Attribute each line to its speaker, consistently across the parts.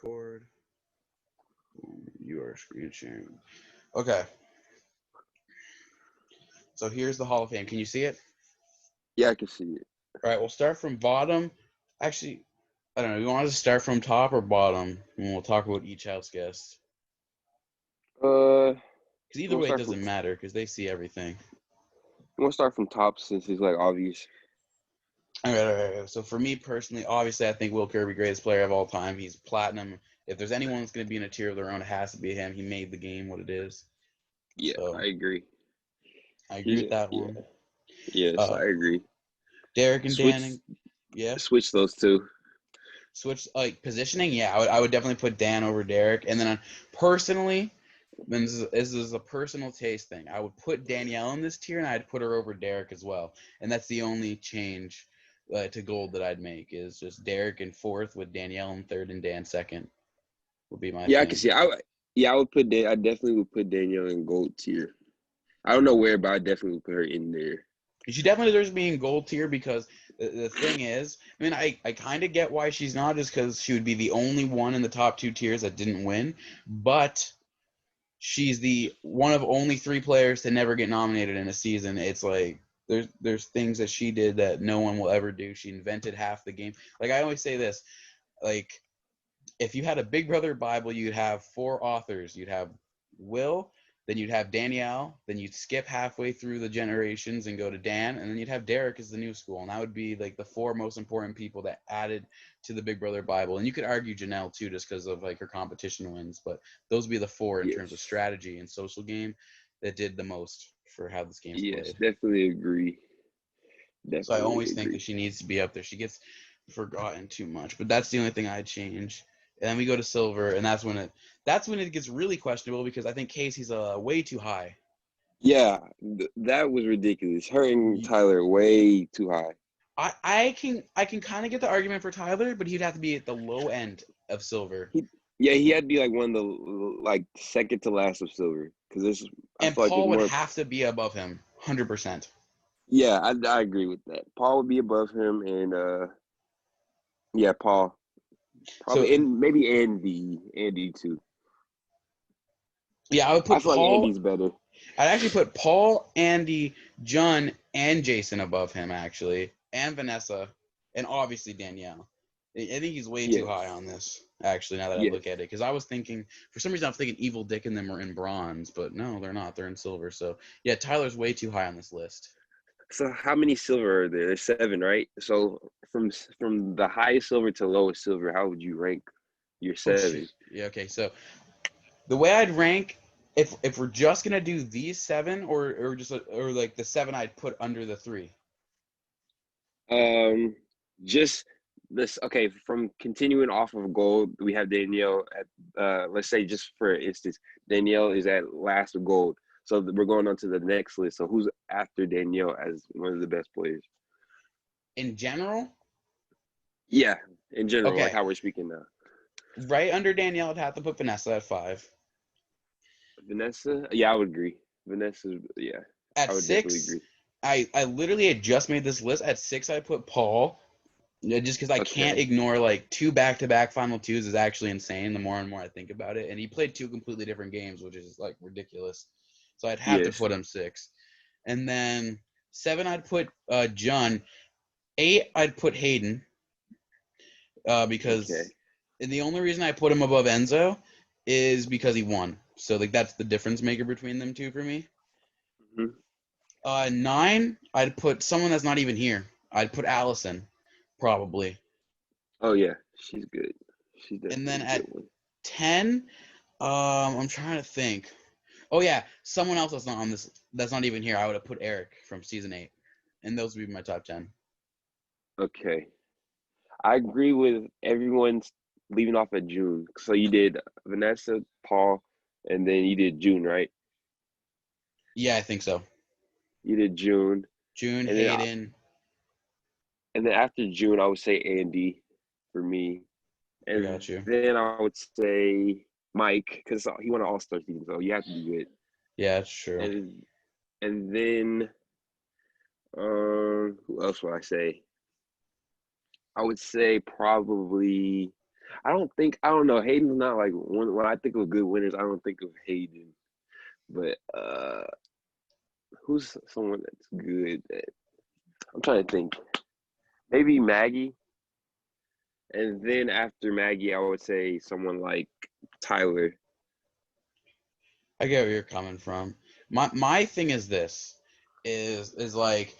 Speaker 1: record. You are screen sharing. Okay. So here's the Hall of Fame. Can you see it?
Speaker 2: Yeah, I can see it.
Speaker 1: All right, we'll start from bottom. Actually, I don't know. You want us to start from top or bottom? And we'll talk about each house guest.
Speaker 2: Uh,
Speaker 1: Because either
Speaker 2: we'll
Speaker 1: way, it
Speaker 2: start from
Speaker 1: doesn't matter because they see everything.
Speaker 2: we'll start from top since it's like obvious.
Speaker 1: All right. So for me personally, obviously, I think Will Kirby, greatest player of all time. He's platinum. If there's anyone that's going to be in a tier of their own, it has to be him. He made the game what it is.
Speaker 2: Yeah,
Speaker 1: So
Speaker 2: I agree.
Speaker 1: I agree with
Speaker 2: Yeah,
Speaker 1: that
Speaker 2: yeah,
Speaker 1: one.
Speaker 2: yes, I agree.
Speaker 1: Derek and
Speaker 2: Switch,
Speaker 1: Dan, yeah.
Speaker 2: switch those two.
Speaker 1: Switch like positioning, yeah. I would definitely put Dan over Derek, and then personally, and this is a personal taste thing. I would put Danielle in this tier, and I'd put her over Derek as well. And that's the only change to gold that I'd make is just Derek in fourth with Danielle in third and Dan second would be my
Speaker 2: Yeah, I can
Speaker 1: thing.
Speaker 2: see. I would put I definitely would put Danielle in gold tier. I don't know where, but I definitely would put her in there.
Speaker 1: She definitely deserves to be in gold tier because the thing is, I mean, I kind of get why she's not, just because she would be the only one in the top two tiers that didn't win, but she's the one of only three players to never get nominated in a season. It's like there's things that she did that no one will ever do. She invented half the game. Like I always say this, like if you had a Big Brother Bible, you'd have four authors. You'd have Will, then you'd have Danielle, then you'd skip halfway through the generations and go to Dan, and then you'd have Derek as the new school. And that would be like the four most important people that added to the Big Brother Bible. And you could argue Janelle too, just because of like her competition wins, but those would be the four in terms of
Speaker 2: Yes,
Speaker 1: strategy and social game that did the most for how this game's
Speaker 2: yes,
Speaker 1: played.
Speaker 2: definitely agree.
Speaker 1: So I
Speaker 2: Definitely
Speaker 1: always think
Speaker 2: agree.
Speaker 1: that she needs to be up there. She gets forgotten too much, but that's the only thing I'd change. And then we go to silver, and that's when it gets really questionable because I think Casey's way too high.
Speaker 2: Yeah, that was ridiculous. Her and Tyler way too high.
Speaker 1: I can kind of get the argument for Tyler, but he'd have to be at the low end of silver.
Speaker 2: Yeah, he had to be like one of the like second to last of silver because this I
Speaker 1: And
Speaker 2: feel like it's
Speaker 1: Paul would
Speaker 2: more.
Speaker 1: have to be above him, 100%.
Speaker 2: Yeah, I agree with that. Paul would be above him, and yeah, Paul
Speaker 1: So
Speaker 2: probably, and maybe Andy too.
Speaker 1: yeah, I would
Speaker 2: I
Speaker 1: put
Speaker 2: feel like
Speaker 1: Paul.
Speaker 2: Andy's better.
Speaker 1: I'd actually put Paul, Andy, John, and Jason above him actually, and Vanessa, and obviously Danielle. I think he's way too high
Speaker 2: Yes,
Speaker 1: on this, actually, now that I
Speaker 2: yes.
Speaker 1: look at it. Because I was thinking, for some reason, I was thinking Evil Dick and them are in bronze, but no, they're not. They're in silver. So, yeah, Tyler's way too high on this list.
Speaker 2: So how many silver are there? There's seven, right? So from the highest silver to lowest silver, how would you rank your
Speaker 1: Oh,
Speaker 2: seven?
Speaker 1: shit. Yeah, okay. So, the way I'd rank, if we're just going to do these seven, or just, or like the seven I'd put under the three.
Speaker 2: Um, just this. Okay, from continuing off of gold, we have Danielle at. Let's say just for instance, Danielle is at last of gold. So we're going on to the next list. So who's after Danielle as one of the best players?
Speaker 1: In general,
Speaker 2: Yeah, in general, like
Speaker 1: okay.
Speaker 2: how we're speaking now.
Speaker 1: Right under Danielle, I'd have to put Vanessa at 5.
Speaker 2: Vanessa, yeah, I would agree. Vanessa, yeah,
Speaker 1: At
Speaker 2: I would definitely
Speaker 1: 6,
Speaker 2: agree.
Speaker 1: I literally had just made this list. At 6, I put Paul. Just because I can't
Speaker 2: Okay.
Speaker 1: ignore like 2 back-to-back final twos is actually insane. The more and more I think about it, and he played 2 completely different games, which is like ridiculous. So I'd have to
Speaker 2: Yes.
Speaker 1: put him 6, and then 7 I'd put John. 8 I'd put Hayden
Speaker 2: Okay.
Speaker 1: because and the only reason I put him above Enzo is because he won. So like that's the difference maker between them two for me.
Speaker 2: Hmm.
Speaker 1: 9, I'd put someone that's not even here. I'd put Allison, probably.
Speaker 2: Oh yeah, she's good. She's
Speaker 1: And
Speaker 2: definitely
Speaker 1: then
Speaker 2: a good
Speaker 1: at
Speaker 2: one.
Speaker 1: 10, I'm trying to think. Oh yeah, someone else that's not on this, that's not even here. I would have put Eric from season 8, and those would be my top 10.
Speaker 2: Okay. I agree with everyone's leaving off at June. So you did Vanessa, Paul, and then you did June, right?
Speaker 1: Yeah, I think so.
Speaker 2: You did June,
Speaker 1: June,
Speaker 2: and then
Speaker 1: Hayden.
Speaker 2: after June, I would say Andy for me,
Speaker 1: I got
Speaker 2: and
Speaker 1: you.
Speaker 2: then I would say Mike because he won an All Star season, so you have to be good.
Speaker 1: Yeah, it's true.
Speaker 2: And then who else would I say? I would say probably I don't know. Hayden's not like when I think of good winners, I don't think of Hayden. But who's someone that's good? I'm trying to think. Maybe Maggie, and then after Maggie, I would say someone like Tyler.
Speaker 1: I get where you're coming from. My thing is this is like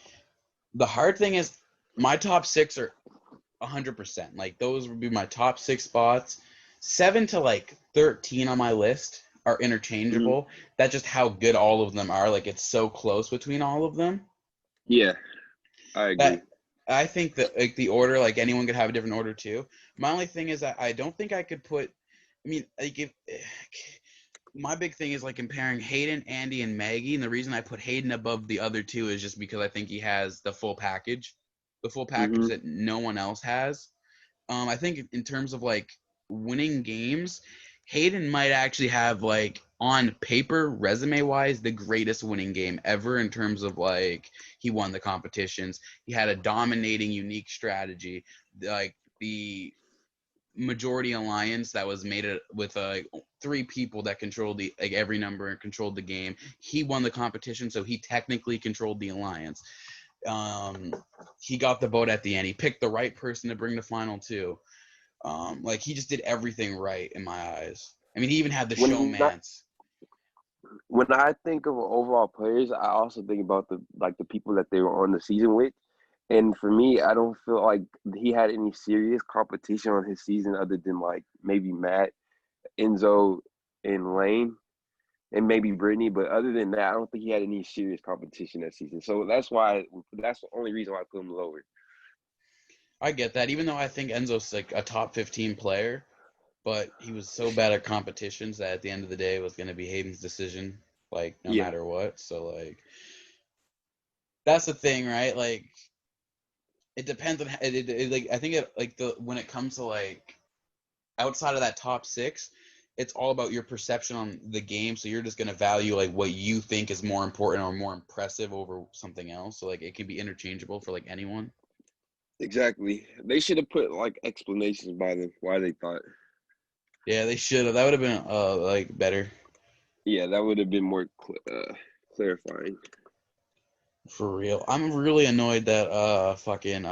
Speaker 1: the hard thing is my top six are 100%. Like those would be my top six spots. 7 to like 13 on my list are
Speaker 2: Mm-hmm.
Speaker 1: interchangeable. That's just how good all of them are. Like it's so close between all of them.
Speaker 2: Yeah, I agree.
Speaker 1: That I think that like the order, like anyone could have a different order too. My only thing is that I don't think I could put. I mean, like if my big thing is like comparing Hayden, Andy, and Maggie, and the reason I put Hayden above the other two is just because I think he has the full package
Speaker 2: Mm-hmm.
Speaker 1: that no one else has. I think in terms of like winning games, Hayden might actually have like on paper, resume wise, the greatest winning game ever in terms of like he won the competitions. He had a dominating, unique strategy. Like the majority alliance that was made with three people that controlled the like every number and controlled the game. He won the competition, so he technically controlled the alliance. Um, he got the vote at the end. He picked the right person to bring the final two. Like he just did everything right in my eyes. I mean, he even had the
Speaker 2: When I,
Speaker 1: showmance.
Speaker 2: when I think of overall players, I also think about the people that they were on the season with. And for me, I don't feel like he had any serious competition on his season other than like maybe Matt, Enzo, and Lane, and maybe Brittany. But other than that, I don't think he had any serious competition that season. So that's the only reason why I put him lower.
Speaker 1: I get that, even though I think Enzo's like a top 15 player, but he was so bad at competitions that at the end of the day it was going to be Hayden's decision, like no
Speaker 2: Yeah,
Speaker 1: matter what. So like that's the thing, right? Like it depends on like I think it like the when it comes to like outside of that top six, it's all about your perception on the game. So you're just gonna value like what you think is more important or more impressive over something else. So like it can be interchangeable for like anyone.
Speaker 2: exactly. They should have put like explanations by them why they thought.
Speaker 1: Yeah, they should have. That would have been like better
Speaker 2: Yeah, that would have been more clarifying.
Speaker 1: for real. I'm really annoyed that fucking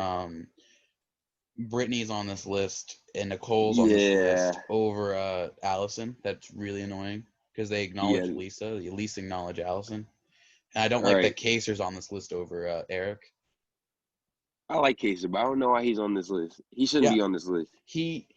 Speaker 1: Brittany's on this list and Nicole's on this
Speaker 2: Yeah,
Speaker 1: list over Allison. That's really annoying because they
Speaker 2: yeah.
Speaker 1: acknowledge Lisa. At least acknowledge Allison. And I don't
Speaker 2: All
Speaker 1: like
Speaker 2: right.
Speaker 1: that Kaser's on this list over Eric.
Speaker 2: I like Casey, but I don't know why he's on this list. He shouldn't
Speaker 1: Yeah,
Speaker 2: be on this list.
Speaker 1: he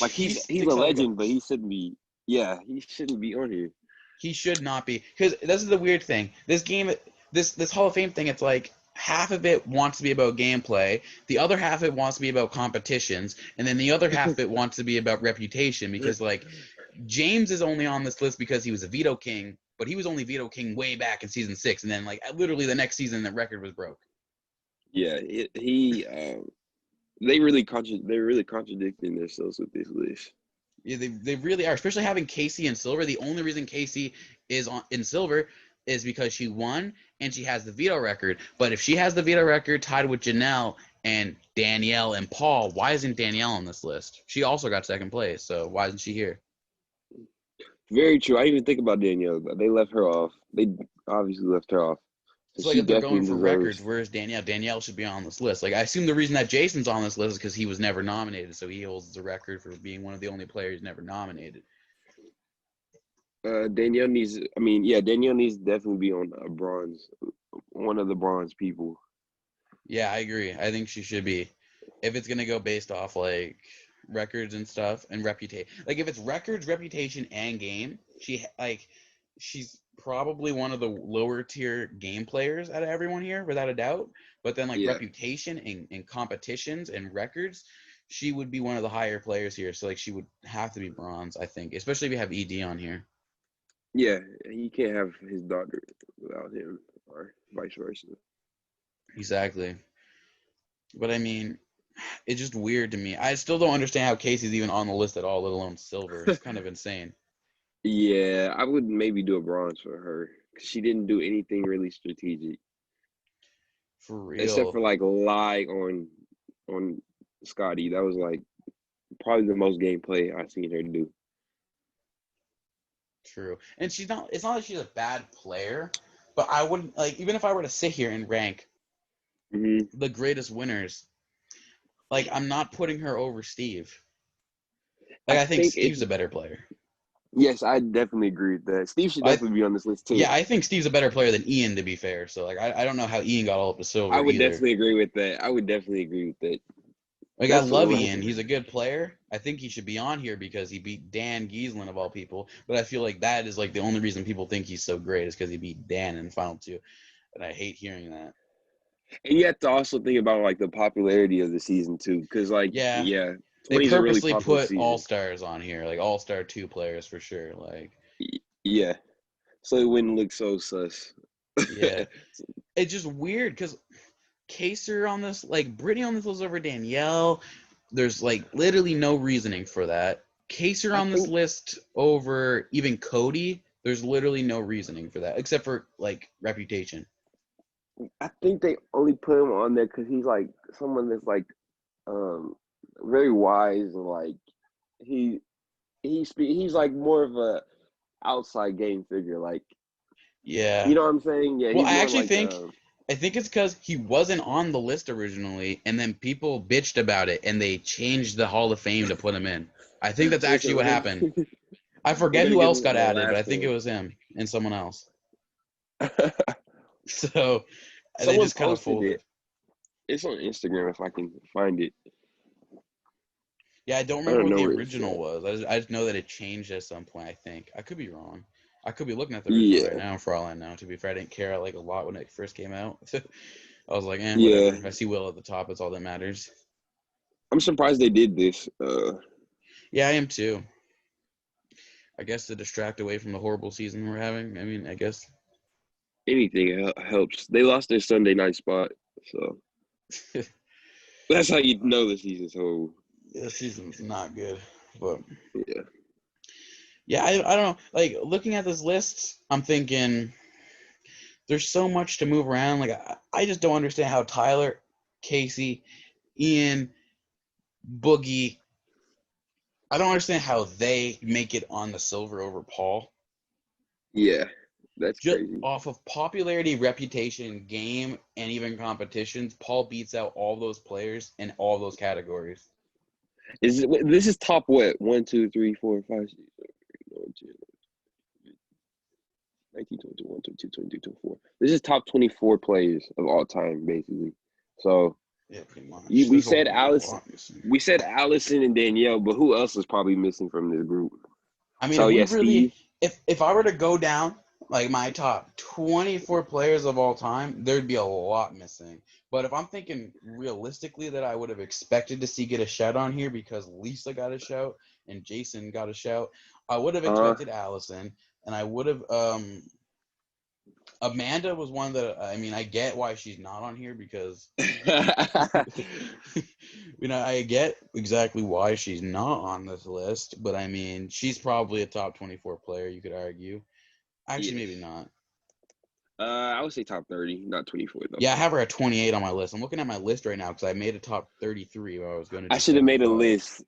Speaker 2: Like
Speaker 1: he
Speaker 2: he's a
Speaker 1: sticks out like a
Speaker 2: legend, but he shouldn't be. Yeah, he shouldn't be on here.
Speaker 1: he should not be because this is the weird thing. This game, this Hall of Fame thing, it's like half of it wants to be about gameplay, the other half of it wants to be about competitions, and then the other half of it wants to be about reputation. Because like James is only on this list because he was a veto king, but he was only veto king way back in season 6, and then like literally the next season the record was broke.
Speaker 2: Yeah, he. They're really contradicting themselves with this list.
Speaker 1: Yeah, they really are, especially having Casey in silver. The only reason Casey is in silver is because she won and she has the veto record. But if she has the veto record tied with Janelle and Danielle and Paul, why isn't Danielle on this list? She also got second place, so why isn't she here?
Speaker 2: Very true. I didn't even think about Danielle, but they left her off. They obviously left her off, so
Speaker 1: So like
Speaker 2: she
Speaker 1: if they're going
Speaker 2: definitely
Speaker 1: for records,
Speaker 2: deserves.
Speaker 1: where's Danielle? Danielle should be on this list. Like I assume the reason that Jason's on this list is because he was never nominated, so he holds the record for being one of the only players never nominated.
Speaker 2: Danielle needs. I mean, yeah, Danielle needs to definitely be on a bronze, one of the bronze people.
Speaker 1: Yeah, I agree. I think she should be. If it's gonna go based off like records and stuff and reputation, like if it's records, reputation, and game, she's probably one of the lower tier game players out of everyone here, without a doubt. But then like
Speaker 2: Yeah,
Speaker 1: reputation and competitions and records, she would be one of the higher players here. So like she would have to be bronze, I think, especially if you have ED on here.
Speaker 2: yeah. He can't have his daughter without him, or vice versa.
Speaker 1: Exactly. But I mean, it's just weird to me. I still don't understand how Casey's even on the list at all, let alone silver. It's kind of insane.
Speaker 2: Yeah, I would maybe do a bronze for her because she didn't do anything really strategic
Speaker 1: For
Speaker 2: except for
Speaker 1: real.
Speaker 2: like lie on Scotty. That was like probably the most gameplay I've seen her do.
Speaker 1: True. And she's not. It's not that she's a bad player, but I wouldn't like even if I were to sit here and rank the greatest winners. Like I'm not putting her over Steve. Like I think Steve's a better player.
Speaker 2: Yes, I definitely agree with that. Steve should definitely be on this list too.
Speaker 1: Yeah, I think Steve's a better player than Ian, to be fair. So like I don't know how Ian got all up to silver.
Speaker 2: I would
Speaker 1: either.
Speaker 2: definitely agree with that.
Speaker 1: Like, I love Ian. He's a good player. I think he should be on here because he beat Dan Giesland, of all people. But I feel like that is, like, the only reason people think he's so great is because he beat Dan in the final two. And I hate hearing that.
Speaker 2: And you have to also think about, like, the popularity of the season, too. Because, like,
Speaker 1: yeah.
Speaker 2: They
Speaker 1: purposely put all-stars on here. Like, all-star 2 players for sure. Like,
Speaker 2: yeah. So it wouldn't look so sus.
Speaker 1: Yeah. It's just weird because Kaser on this, like Brittany on this list over Danielle. There's like literally no reasoning for that. Kaser on this list over even Cody. There's literally no reasoning for that except for like reputation.
Speaker 2: I think they only put him on there because he's like someone that's like very wise and like he's like more of a outside game figure. Like
Speaker 1: yeah,
Speaker 2: you know what I'm saying? Yeah.
Speaker 1: Well, I actually I think it's because he wasn't on the list originally, and then people bitched about it, and they changed the Hall of Fame to put him in. I think that's actually what happened. I forget who else got added, but I think it was him and someone else. So they just kind of folded
Speaker 2: it. It's on Instagram if I can find it.
Speaker 1: Yeah, I don't remember what the original was. I just know that it changed at some point, I think. I could be wrong. I could be looking at the original right now for all I know. To be fair, I didn't care like a lot when it first came out. I was like, whatever. If I see Will at the top, it's all that matters.
Speaker 2: I'm surprised they did this.
Speaker 1: Yeah, I am too. I guess to distract away from the horrible season we're having. I mean, I guess
Speaker 2: anything helps. They lost their Sunday night spot, so that's how you know the season's whole.
Speaker 1: The season's not good, but
Speaker 2: yeah.
Speaker 1: Yeah, I don't know. Like, looking at this list, I'm thinking there's so much to move around. Like, I just don't understand how Tyler, Casey, Ian, Boogie, I don't understand how they make it on the silver over Paul.
Speaker 2: Yeah, that's
Speaker 1: just
Speaker 2: crazy.
Speaker 1: Off of popularity, reputation, game, and even competitions, Paul beats out all those players in all those categories.
Speaker 2: This is top what? 1, 2, 3, 4, 5, 6, 19, 20, 21, 22, 23, 24. This is top 24 players of all time, basically. So
Speaker 1: yeah, pretty much.
Speaker 2: We said Allison and Danielle, but who else is probably missing from this group?
Speaker 1: I mean, Steve. If I were to go down like my top 24 players of all time, there'd be a lot missing. But if I'm thinking realistically that I would have expected to see get a shout on here because Lisa got a shout and Jason got a shout, I would have expected Allison, and I would have Amanda was one that I get why she's not on here because I get exactly why she's not on this list, but I mean she's probably a top 24 player, you could argue. Actually, maybe not.
Speaker 2: I would say top 30, not 24 though.
Speaker 1: Yeah, I have her at 28 on my list. I'm looking at my list right now because I made a top 33 where I was going to.
Speaker 2: I should have made a list.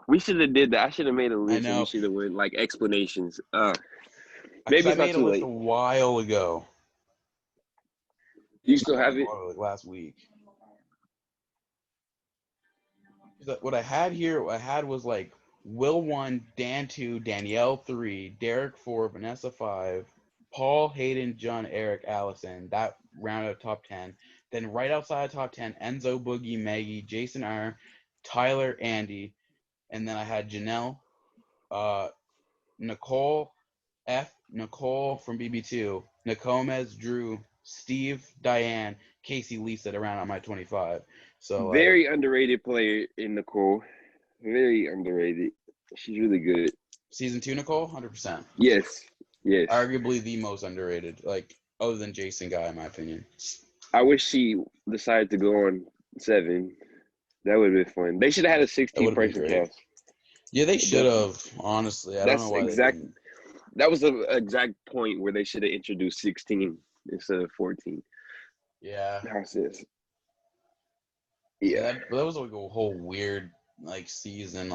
Speaker 2: We should have did that. I should have made a list. I know. And we should have went like explanations. Maybe it's not too late.
Speaker 1: I made a list a while ago.
Speaker 2: Do you still have it?
Speaker 1: Last week. What I had was like Will 1, Dan 2, Danielle 3, Derek 4, Vanessa 5, Paul, Hayden, John, Eric, Allison. That rounded up top 10. Then right outside top 10, Enzo, Boogie, Maggie, Jason R, Tyler, Andy. And then I had Janelle, Nicole F, Nicole from BB2, Nicomes, Drew, Steve, Diane, Casey, Lisa to round out my 25. So
Speaker 2: very underrated player in Nicole. Very underrated. She's really good.
Speaker 1: Season 2 Nicole, 100%.
Speaker 2: Yes.
Speaker 1: Arguably the most underrated, like other than Jason guy, in my opinion.
Speaker 2: I wish she decided to go on 7. That would have been fun. They should have had a 16-person cast.
Speaker 1: Yeah, they should have. Honestly, I don't know why they didn't.
Speaker 2: That was the exact point where they should have introduced 16 instead of 14.
Speaker 1: Yeah.
Speaker 2: How's this?
Speaker 1: Yeah, that was like a whole weird season,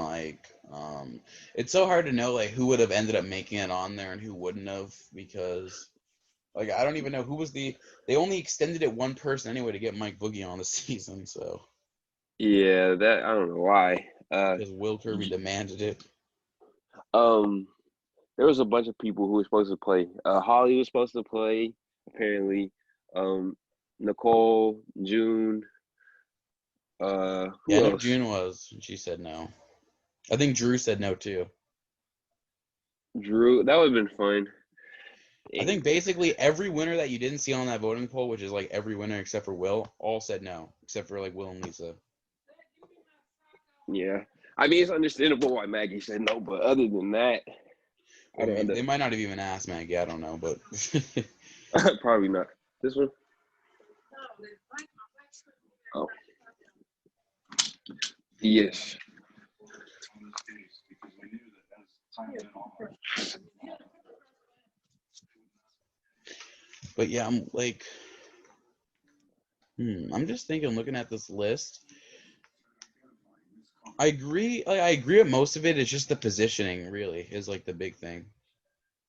Speaker 1: it's so hard to know like who would have ended up making it on there and who wouldn't have, because like I don't even know who was they only extended it one person anyway to get Mike Boogie on the season, so
Speaker 2: Yeah, that I don't know why.
Speaker 1: because Will Kirby demanded it.
Speaker 2: Um, there was a bunch of people who were supposed to play. Holly was supposed to play, apparently. Nicole, June.
Speaker 1: Yeah, I
Speaker 2: Who
Speaker 1: know
Speaker 2: else?
Speaker 1: June was, and she said no. I think Drew said no too.
Speaker 2: Drew. That would have been fun.
Speaker 1: I
Speaker 2: Dang.
Speaker 1: think basically every winner that you didn't see on that voting poll, which is like every winner except for Will, all said no, except for like Will and Lisa.
Speaker 2: Yeah. I mean, it's understandable why Maggie said no, but other than that, I
Speaker 1: I
Speaker 2: don't
Speaker 1: mean,
Speaker 2: under.
Speaker 1: they might not have even asked Maggie. I don't know, but
Speaker 2: Probably not. This one? Oh, yes.
Speaker 1: but yeah, I'm like, I'm just thinking, looking at this list. I agree. I agree with most of it. It's just the positioning, really, is like the big thing.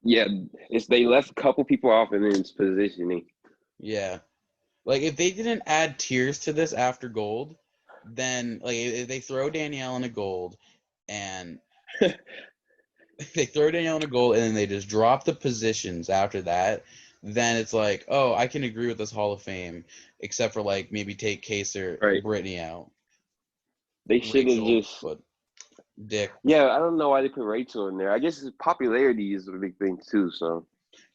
Speaker 2: Yeah, it's they left a couple people off and then it's positioning.
Speaker 1: Yeah, like if they didn't add tiers to this after gold, then like if they throw Danielle in a gold, and they throw Danielle in a gold, and then they just drop the positions after that, then it's like, oh, I can agree with this Hall of Fame, except for like maybe take Kaser,
Speaker 2: Right.
Speaker 1: Brittany out,
Speaker 2: They should have
Speaker 1: Rachel,
Speaker 2: just.
Speaker 1: but Dick.
Speaker 2: Yeah, I don't know why they put Rachel in there. I guess his popularity is a big thing too. So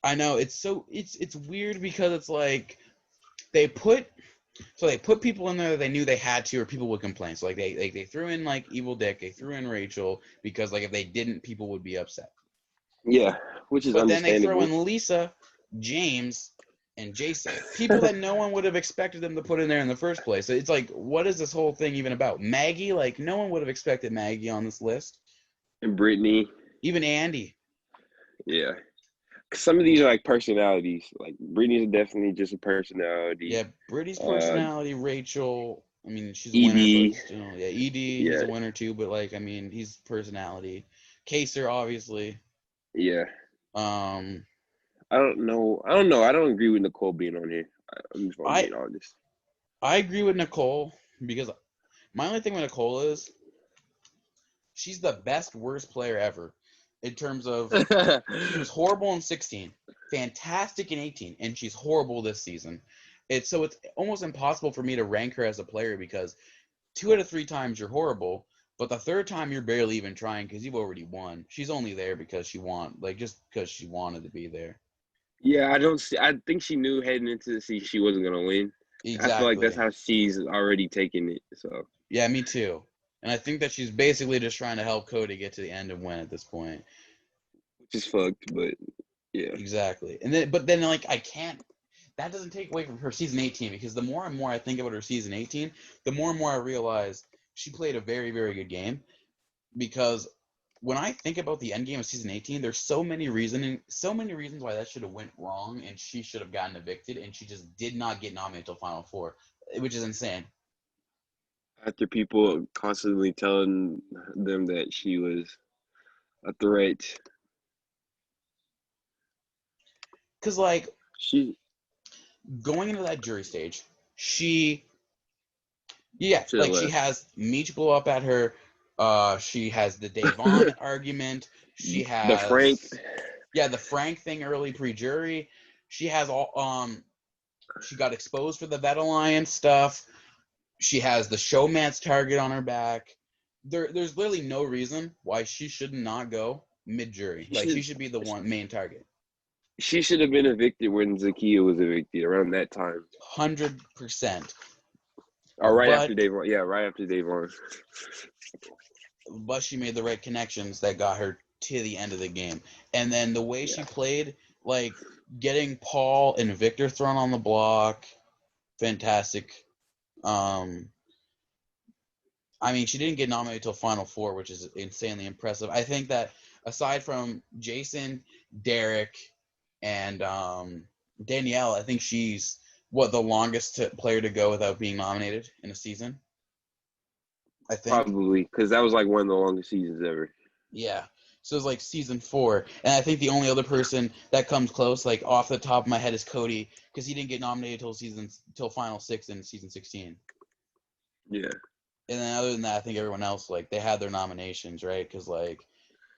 Speaker 1: I know it's weird because it's like they put they put people in there that they knew they had to, or people would complain. So like they threw in like Evil Dick, they threw in Rachel because like if they didn't, people would be upset.
Speaker 2: yeah, which is
Speaker 1: But then they throw
Speaker 2: understandable.
Speaker 1: in Lisa, James, and Jason, people that no one would have expected them to put in there in the first place. So it's like, what is this whole thing even about? Maggie, like no one would have expected Maggie on this list.
Speaker 2: And Brittany,
Speaker 1: Even Andy.
Speaker 2: yeah. Some of these are like personalities. Like Brittany's definitely just a personality.
Speaker 1: Yeah, Brittany's
Speaker 2: Uh,
Speaker 1: personality, Rachel. I mean, she's a winner, but
Speaker 2: Ed,
Speaker 1: still, yeah. Ed, he's
Speaker 2: yeah,
Speaker 1: a winner too, but like, I mean, he's personality. Kaser, obviously.
Speaker 2: yeah.
Speaker 1: Um,
Speaker 2: I don't know. I don't know. I don't agree with Nicole being on here. I'm just gonna
Speaker 1: I
Speaker 2: be honest.
Speaker 1: I agree with Nicole because my only thing with Nicole is she's the best worst player ever in terms of she was horrible in 16, fantastic in 18, and she's horrible this season. It's almost impossible for me to rank her as a player because 2 out of 3 times you're horrible, but the third time you're barely even trying because you've already won. She's only there because just because she wanted to be there.
Speaker 2: Yeah, I don't see. I think she knew heading into the season she wasn't gonna win. I feel like that's
Speaker 1: Exactly.
Speaker 2: how she's already taken it. So,
Speaker 1: Yeah, me too. And I think that she's basically just trying to help Cody get to the end and win at this point.
Speaker 2: which is fucked, but yeah.
Speaker 1: Exactly. But then like I can't. That doesn't take away from her season 18 because the more and more I think about her season 18, the more and more I realize she played a very very good game. Because when I think about the end game of season 18, there's so many reasons why that should have went wrong and she should have gotten evicted, and she just did not get nominated until Final Four, which is insane.
Speaker 2: After people constantly telling them that she was a threat,
Speaker 1: Because like
Speaker 2: she
Speaker 1: going into that jury stage, she yeah,
Speaker 2: should have
Speaker 1: like she
Speaker 2: left.
Speaker 1: has Meech blow up at her. She has the Davon argument. She
Speaker 2: The Frank,
Speaker 1: has the Frank thing early pre-jury. She has all she got exposed for the Vet Alliance stuff. She has the showman's target on her back. There's literally no reason why she should not go mid-jury. Like she
Speaker 2: should
Speaker 1: should be the one main target.
Speaker 2: she should have been evicted when Zakiya was evicted around that time.
Speaker 1: 100%.
Speaker 2: Or right after
Speaker 1: But
Speaker 2: Davon. Yeah, right after Davon.
Speaker 1: she made the right connections that got her to the end of the game. And then the way she
Speaker 2: Yeah.
Speaker 1: played, like getting Paul and Victor thrown on the block, fantastic. I mean, she didn't get nominated till Final Four, which is insanely impressive. I think that aside from Jason, Derek, and Danielle, I think she's the longest player to go without being nominated in a season. I think.
Speaker 2: Probably, because that was like one of the longest seasons ever.
Speaker 1: Yeah. So it's like season 4, and I think the only other person that comes close, like off the top of my head, is Cody, because he didn't get nominated till Final 6 in season 16.
Speaker 2: Yeah.
Speaker 1: And then other than that, I think everyone else, like, they had their nominations, right? Because like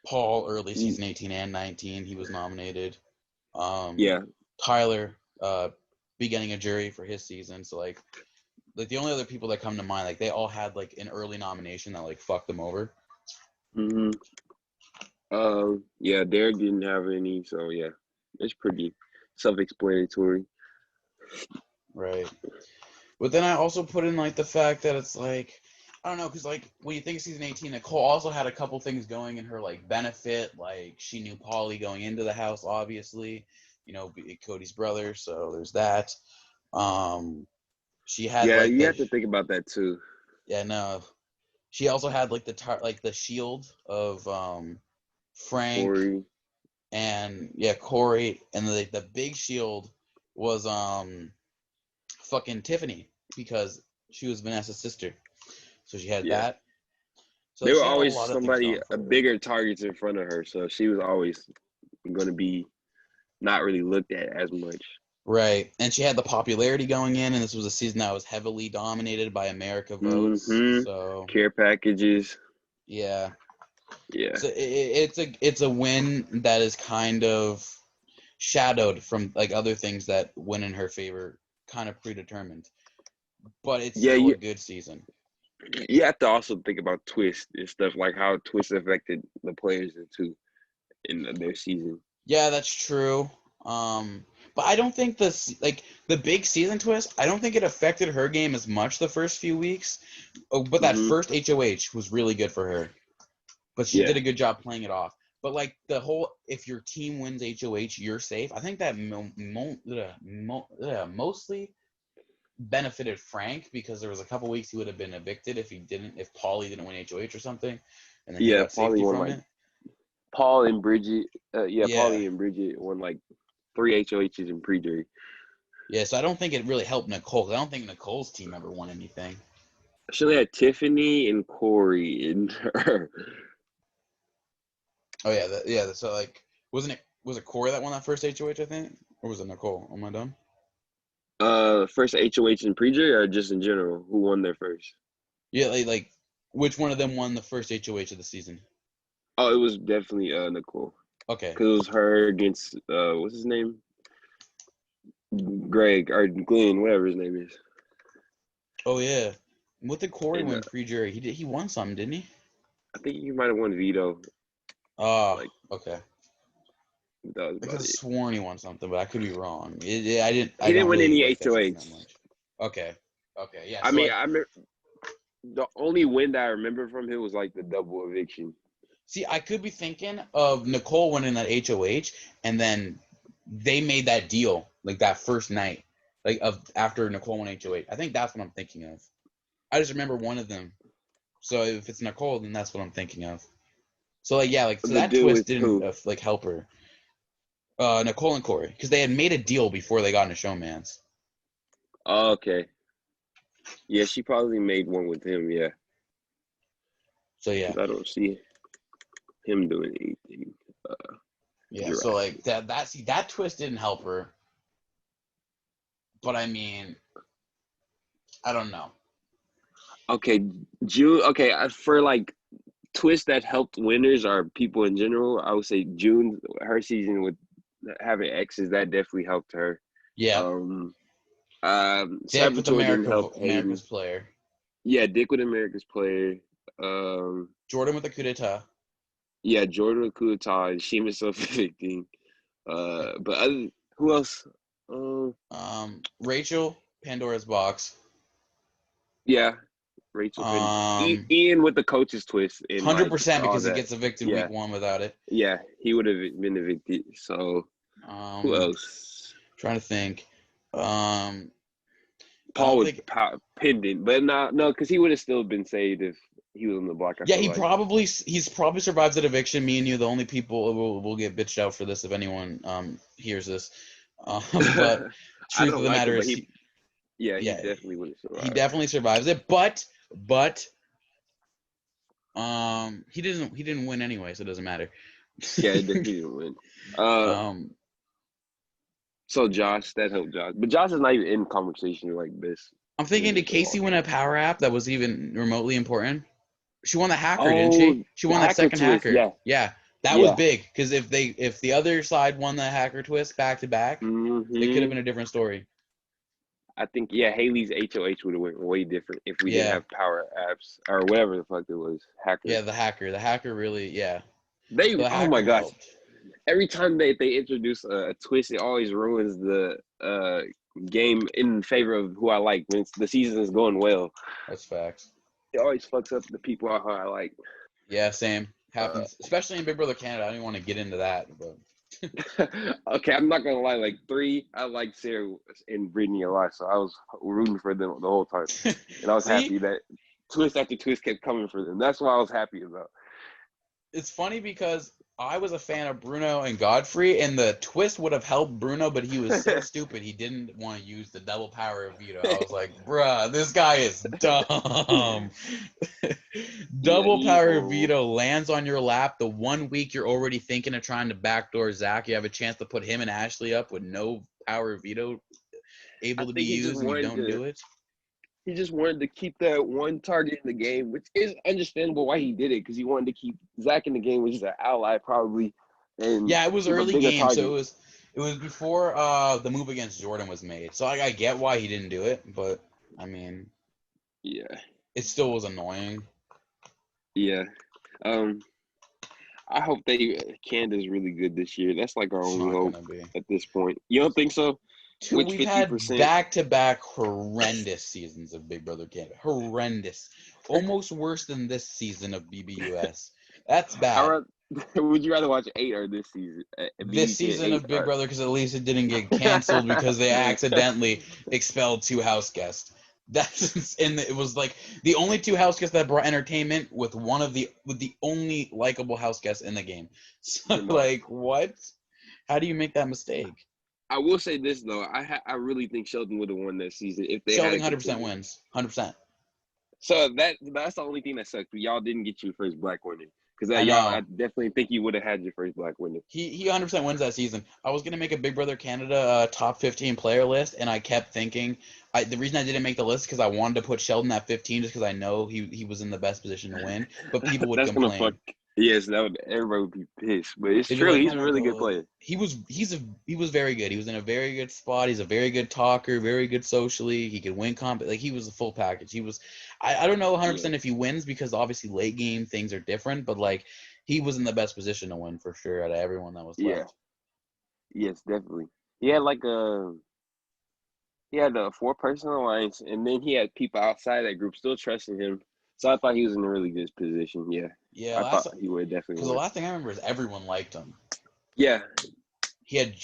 Speaker 1: Paul, early season 18 and 19, he was nominated.
Speaker 2: Yeah.
Speaker 1: Tyler, beginning a jury for his season. So like the only other people that come to mind, like they all had like an early nomination that like fucked them over.
Speaker 2: Mm-hmm. Yeah, Derek didn't have any, so yeah, it's pretty self-explanatory.
Speaker 1: Right. But then I also put in like the fact that it's like, I don't know, because like when you think of season 18, Nicole also had a couple things going in her like benefit. Like she knew Paulie going into the house, obviously, Cody's brother. So there's that. She had
Speaker 2: Yeah,
Speaker 1: like
Speaker 2: you have to think about that too.
Speaker 1: yeah, no. She also had like the shield of Frank
Speaker 2: Corey.
Speaker 1: and Corey, and the big shield was fucking Tiffany, because she was Vanessa's sister. So she had
Speaker 2: Yeah.
Speaker 1: that. So
Speaker 2: There
Speaker 1: like
Speaker 2: were
Speaker 1: she had a
Speaker 2: always
Speaker 1: lot of things
Speaker 2: somebody
Speaker 1: going
Speaker 2: a
Speaker 1: for her.
Speaker 2: bigger targets in front of her, so she was always going to be not really looked at as much.
Speaker 1: Right. And she had the popularity going in, and this was a season that was heavily dominated by America votes.
Speaker 2: Mm-hmm.
Speaker 1: So
Speaker 2: Care packages.
Speaker 1: yeah.
Speaker 2: Yeah.
Speaker 1: So it's a win that is kind of shadowed from like other things that went in her favor, kind of predetermined. But it's
Speaker 2: Yeah,
Speaker 1: still a good season.
Speaker 2: you have to also think about Twist and stuff, like how Twist affected the players in their season.
Speaker 1: Yeah, that's true. But I don't think like the big season twist, I don't think it affected her game as much the first few weeks. Oh, but that
Speaker 2: Mm-hmm.
Speaker 1: first HOH was really good for her. But she
Speaker 2: Yeah.
Speaker 1: did a good job playing it off. But like the whole, if your team wins HOH, you're safe. I think that mostly benefited Frank, because there was a couple weeks he would have been evicted if Paulie didn't win HOH or something, and then he
Speaker 2: Yeah,
Speaker 1: got safety
Speaker 2: won
Speaker 1: from
Speaker 2: like
Speaker 1: it.
Speaker 2: Paul and Bridget.
Speaker 1: Yeah.
Speaker 2: Paulie and Bridget won like 3 HOHs in pre-jury.
Speaker 1: Yeah, so I don't think it really helped Nicole, 'cause I don't think Nicole's team ever won anything.
Speaker 2: She only had Tiffany and Corey in her.
Speaker 1: Oh yeah, so like, was it Corey that won that first HOH, I think? Or was it Nicole? Am I dumb?
Speaker 2: First HOH in pre-jury or just in general? Who won their first?
Speaker 1: Yeah, like which one of them won the first HOH of the season?
Speaker 2: Oh, it was definitely Nicole.
Speaker 1: Okay.
Speaker 2: Because it was her against, what's his name? Greg or Glenn, whatever his name is.
Speaker 1: Oh yeah. What did Corey
Speaker 2: And
Speaker 1: win pre-jury? He won something, didn't he?
Speaker 2: I think he might have won veto.
Speaker 1: Oh,
Speaker 2: Like,
Speaker 1: okay.
Speaker 2: that was
Speaker 1: I could
Speaker 2: about
Speaker 1: have
Speaker 2: it.
Speaker 1: sworn he won something, but I could be wrong.
Speaker 2: He
Speaker 1: I
Speaker 2: didn't
Speaker 1: don't
Speaker 2: win
Speaker 1: really
Speaker 2: any
Speaker 1: like that season that
Speaker 2: HOH.
Speaker 1: much. Okay. Okay. Yeah.
Speaker 2: I
Speaker 1: So
Speaker 2: mean,
Speaker 1: like,
Speaker 2: I remember the only win that I remember from him was like the double eviction.
Speaker 1: see, I could be thinking of Nicole winning that HOH, and then they made that deal like that first night, like of after Nicole won HOH. I think that's what I'm thinking of. I just remember one of them. So if it's Nicole, then that's what I'm thinking of. So like yeah, like so
Speaker 2: The
Speaker 1: that
Speaker 2: deal
Speaker 1: twist
Speaker 2: with
Speaker 1: didn't
Speaker 2: who?
Speaker 1: like help her. Nicole and Corey, because they had made a deal before they got into Showman's.
Speaker 2: Oh, okay. Yeah, she probably made one with him. Yeah.
Speaker 1: So yeah,
Speaker 2: Because I don't see him doing anything.
Speaker 1: yeah.
Speaker 2: You're
Speaker 1: So
Speaker 2: right.
Speaker 1: like that twist didn't help her. But I mean, I don't know.
Speaker 2: Okay, June. Okay, for like twists that helped winners or people in general, I would say June, her season with having exes, that definitely helped her.
Speaker 1: Yeah,
Speaker 2: Um,
Speaker 1: Dick with
Speaker 2: Saboteur didn't help
Speaker 1: America's
Speaker 2: Hayden.
Speaker 1: player.
Speaker 2: Yeah, Dick with America's player. Um,
Speaker 1: Jordan with the coup d'etat.
Speaker 2: yeah, Jordan with Kuatai, Sheamus self-evicting. But who else? Um,
Speaker 1: Rachel, Pandora's box.
Speaker 2: yeah, Rachel Penn.
Speaker 1: Um,
Speaker 2: Ian with the coach's twist and like
Speaker 1: 100%
Speaker 2: all
Speaker 1: because he
Speaker 2: that.
Speaker 1: gets evicted
Speaker 2: Yeah,
Speaker 1: week 1 without it.
Speaker 2: yeah, he would have been evicted. So who else?
Speaker 1: Trying to think. I
Speaker 2: Paul
Speaker 1: don't
Speaker 2: was
Speaker 1: think.
Speaker 2: pending, but no, because he would have still been saved if he was on the block. I
Speaker 1: Yeah,
Speaker 2: feel like.
Speaker 1: he's probably survived that eviction. Me and you, the only people will get bitched out for this if anyone hears this. But
Speaker 2: I
Speaker 1: truth of
Speaker 2: don't
Speaker 1: the
Speaker 2: like
Speaker 1: matter
Speaker 2: him, but
Speaker 1: is,
Speaker 2: he
Speaker 1: yeah,
Speaker 2: definitely would have
Speaker 1: he
Speaker 2: survived.
Speaker 1: definitely survives it. But He didn't win anyway, so it doesn't matter.
Speaker 2: Yeah, he didn't win.
Speaker 1: um,
Speaker 2: So Josh, that helped Josh, but Josh is not even in conversation like this.
Speaker 1: I'm thinking, did Casey win a power app that was even remotely important? She won the hacker, didn't
Speaker 2: Oh,
Speaker 1: she? She
Speaker 2: the
Speaker 1: won that
Speaker 2: hacker
Speaker 1: second
Speaker 2: twist.
Speaker 1: hacker.
Speaker 2: Yeah,
Speaker 1: Yeah, that was
Speaker 2: yeah.
Speaker 1: big because if the other side won the hacker twist back to back, it could have
Speaker 2: Hmm.
Speaker 1: been a different story.
Speaker 2: I think Haley's HOH would have went way different if we didn't
Speaker 1: Yeah,
Speaker 2: have power apps or whatever the fuck it was. Hacker.
Speaker 1: yeah, the hacker really, yeah. So
Speaker 2: They.
Speaker 1: the
Speaker 2: Oh my
Speaker 1: hacker
Speaker 2: gosh.
Speaker 1: helped.
Speaker 2: Every time they introduce a twist, it always ruins the game in favor of who I like when the season is going well.
Speaker 1: That's facts.
Speaker 2: It always fucks up the people I like.
Speaker 1: Yeah, same
Speaker 2: Uh,
Speaker 1: happens, especially in Big Brother Canada. I don't even want to get into that, but
Speaker 2: okay, I'm not gonna lie. Like 3, I liked Sarah and Brittany a lot, so I was rooting for them the whole time, and I was
Speaker 1: see,
Speaker 2: happy that twist after twist kept coming for them. That's what I was happy about.
Speaker 1: it's funny because I was a fan of Bruno and Godfrey, and the twist would have helped Bruno, but he was so stupid he didn't want to use the double power of veto. I was like, bruh, this guy is dumb.
Speaker 2: Yeah,
Speaker 1: Double
Speaker 2: he.
Speaker 1: power of
Speaker 2: Oh,
Speaker 1: veto lands on your lap the 1 week you're already thinking of trying to backdoor Zach. You have a chance to put him and Ashley up with no power of veto
Speaker 2: I
Speaker 1: able to be
Speaker 2: think he just
Speaker 1: used, and you
Speaker 2: wanted
Speaker 1: don't
Speaker 2: to.
Speaker 1: do it.
Speaker 2: He just wanted to keep that one target in the game, which is understandable why he did it, because he wanted to keep Zach in the game, which is an ally probably, and
Speaker 1: Yeah, it was
Speaker 2: keep a
Speaker 1: early
Speaker 2: bigger
Speaker 1: game, so
Speaker 2: target.
Speaker 1: it was before the move against Jordan was made. So I get why he didn't do it, but I mean,
Speaker 2: Yeah,
Speaker 1: it still was annoying.
Speaker 2: yeah. Um, I hope Canada's really good this year. That's like our
Speaker 1: It's
Speaker 2: only
Speaker 1: not
Speaker 2: hope
Speaker 1: gonna be.
Speaker 2: at this point. You don't think so? Which
Speaker 1: We've had
Speaker 2: 50%?
Speaker 1: back-to-back horrendous seasons of Big Brother Canada. Horrendous. Almost worse than this season of BBUS. That's bad.
Speaker 2: Would you rather watch 8 or this season?
Speaker 1: This
Speaker 2: BBK
Speaker 1: season
Speaker 2: 8
Speaker 1: of Big
Speaker 2: or
Speaker 1: Brother, because at least it didn't get canceled because they accidentally expelled 2 house guests. That's and it was like the only 2 house guests that brought entertainment with the only likable house guest in the game. So
Speaker 2: Jamar.
Speaker 1: like what? How do you make that mistake?
Speaker 2: I will say this though, I really think Sheldon would have won that season if they
Speaker 1: Sheldon
Speaker 2: had
Speaker 1: 100%
Speaker 2: continued.
Speaker 1: wins. 100%.
Speaker 2: So that's the only thing that sucked. Y'all didn't get your first black winner because
Speaker 1: I
Speaker 2: I
Speaker 1: know.
Speaker 2: definitely think you would have had your first black winner.
Speaker 1: He 100% wins that season. I was gonna make a Big Brother Canada top 15 player list, and I kept thinking the reason I didn't make the list because I wanted to put Sheldon at 15 just because I know he was in the best position to win, but people would
Speaker 2: That's gonna fuck.
Speaker 1: complain.
Speaker 2: Yes, everybody would be pissed, but it's
Speaker 1: They'd be
Speaker 2: true.
Speaker 1: like,
Speaker 2: He's
Speaker 1: "Oh
Speaker 2: a
Speaker 1: my
Speaker 2: really good
Speaker 1: god,
Speaker 2: player.
Speaker 1: he was very good. He was in a very good spot. He's a very good talker, very good socially. He could win like he was a full package. He was, I don't know
Speaker 2: Yeah,
Speaker 1: 100% if he wins because obviously late game things are different, but like he was in the best position to win for sure out of everyone that was
Speaker 2: yeah,
Speaker 1: left.
Speaker 2: yes, definitely. He had like a 4-person alliance, and then he had people outside that group still trusting him. So I thought he was in a really good position. Yeah,
Speaker 1: Yeah,
Speaker 2: I
Speaker 1: last
Speaker 2: thought he would definitely
Speaker 1: because the
Speaker 2: win.
Speaker 1: last thing I remember is everyone liked him.
Speaker 2: Yeah,
Speaker 1: He had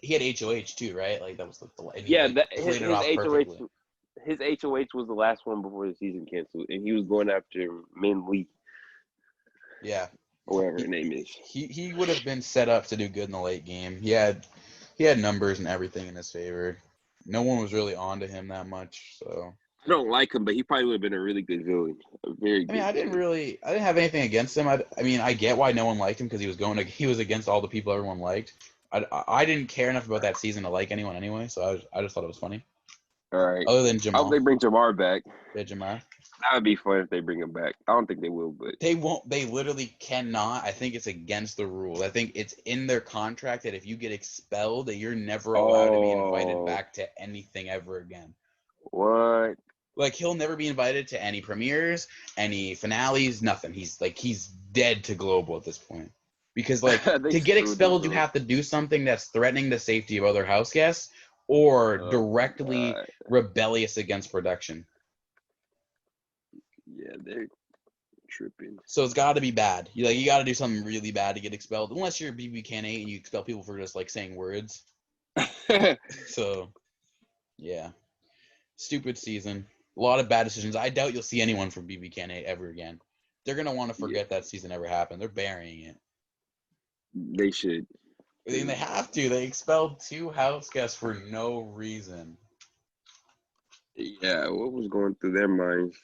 Speaker 1: HOH too, right? Like that was and he
Speaker 2: yeah.
Speaker 1: like played it
Speaker 2: His
Speaker 1: off
Speaker 2: HOH,
Speaker 1: perfectly.
Speaker 2: his HOH was the last one before the season canceled, and he was going after Min Lee
Speaker 1: Yeah,
Speaker 2: or whatever her
Speaker 1: he
Speaker 2: name is.
Speaker 1: he would have been set up to do good in the late game. He had numbers and everything in his favor. No one was really on to him that much, so
Speaker 2: I don't like him, but he probably would have been a really good villain, a very
Speaker 1: I mean,
Speaker 2: good villain.
Speaker 1: I didn't have anything against him. I mean, I get why no one liked him because he was against all the people everyone liked. I didn't care enough about that season to like anyone anyway, so I just thought it was funny.
Speaker 2: All right,
Speaker 1: Other than
Speaker 2: I hope
Speaker 1: Jamal,
Speaker 2: they bring Jamar back.
Speaker 1: yeah, Jamal.
Speaker 2: That would be fun if they bring him back. I don't think they will, but
Speaker 1: They won't. They literally cannot. I think it's against the rules. I think it's in their contract that if you get expelled, that you're never allowed to be invited
Speaker 2: oh,
Speaker 1: back to anything ever again.
Speaker 2: what?
Speaker 1: Like he'll never be invited to any premieres, any finales, nothing. He's dead to global at this point. Because like
Speaker 2: They
Speaker 1: to get
Speaker 2: screwed them,
Speaker 1: expelled, you
Speaker 2: bro.
Speaker 1: have to do something that's threatening the safety of other house guests or
Speaker 2: Oh my
Speaker 1: directly
Speaker 2: god.
Speaker 1: rebellious against production.
Speaker 2: Yeah, they're tripping.
Speaker 1: So it's got to be bad. You got to do something really bad to get expelled, unless you're BB 8 and you expel people for just like saying words. So yeah, stupid season. A lot of bad decisions. I doubt you'll see anyone from BB 8 ever again. They're gonna want to
Speaker 2: Yeah,
Speaker 1: forget that season ever happened. They're burying it.
Speaker 2: they should.
Speaker 1: I mean, they have to. They expelled 2 house guests for no reason.
Speaker 2: Yeah, what was going through their minds?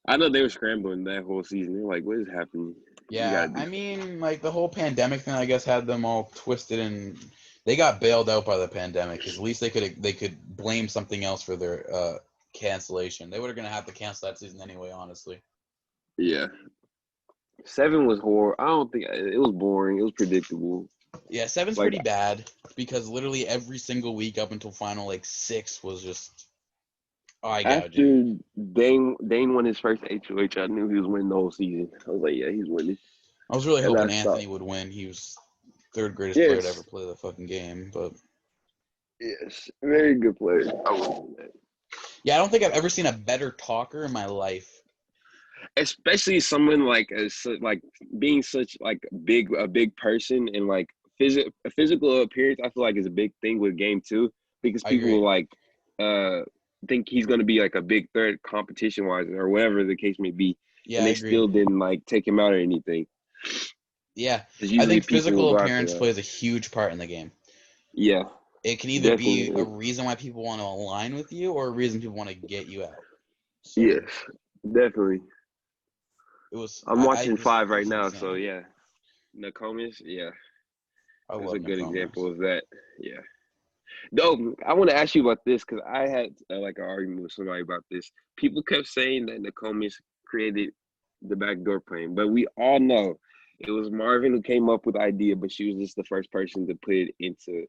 Speaker 2: I know they were scrambling that whole season. They're like, what is happening?
Speaker 1: Yeah, I mean, like the whole pandemic thing, I guess, had them all twisted, and they got bailed out by the pandemic because at least they could blame something else for their cancellation. They were gonna have to cancel that season anyway, honestly.
Speaker 2: Yeah. 7 was horrible. I don't think it was boring. It was predictable.
Speaker 1: Yeah, 7's
Speaker 2: Like
Speaker 1: pretty bad because literally every single week up until final like 6 was just eye-gouging.
Speaker 2: after Dane won his first HOH, I knew he was winning the whole season. I was like, yeah, he's winning.
Speaker 1: I was really
Speaker 2: And
Speaker 1: hoping
Speaker 2: I
Speaker 1: Anthony
Speaker 2: thought,
Speaker 1: would win. He was third greatest player to ever
Speaker 2: yes,
Speaker 1: play the fucking game, but
Speaker 2: yes, very good player. I will say that.
Speaker 1: yeah, I don't think I've ever seen a better talker in my life.
Speaker 2: Especially someone like like being such like a big person and like physical appearance. I feel like is a big thing with game 2 because
Speaker 1: I
Speaker 2: people
Speaker 1: agree.
Speaker 2: like think he's gonna be like a big threat competition wise or whatever the case may be,
Speaker 1: Yeah,
Speaker 2: and
Speaker 1: I
Speaker 2: they
Speaker 1: agree.
Speaker 2: still didn't like take him out or anything.
Speaker 1: Yeah,
Speaker 2: Because
Speaker 1: I
Speaker 2: usually
Speaker 1: think
Speaker 2: people will
Speaker 1: physical
Speaker 2: go after
Speaker 1: appearance
Speaker 2: that.
Speaker 1: plays a huge part in the game.
Speaker 2: Yeah,
Speaker 1: It can either be a
Speaker 2: definitely.
Speaker 1: reason why people want to align with you or a reason people want to get you out. So
Speaker 2: Yes, definitely.
Speaker 1: it was.
Speaker 2: I'm
Speaker 1: I
Speaker 2: watching
Speaker 1: just
Speaker 2: 5
Speaker 1: it
Speaker 2: right
Speaker 1: was
Speaker 2: now, so
Speaker 1: insane.
Speaker 2: yeah. Nokomis, yeah,
Speaker 1: I
Speaker 2: that's
Speaker 1: love
Speaker 2: a good
Speaker 1: Nokomis.
Speaker 2: example of that. Yeah. No, I want to ask you about this because I had like an argument with somebody about this. People kept saying that Nokomis created the backdoor plan, but we all know it was Marvin who came up with the idea, but she was just the first person to put it into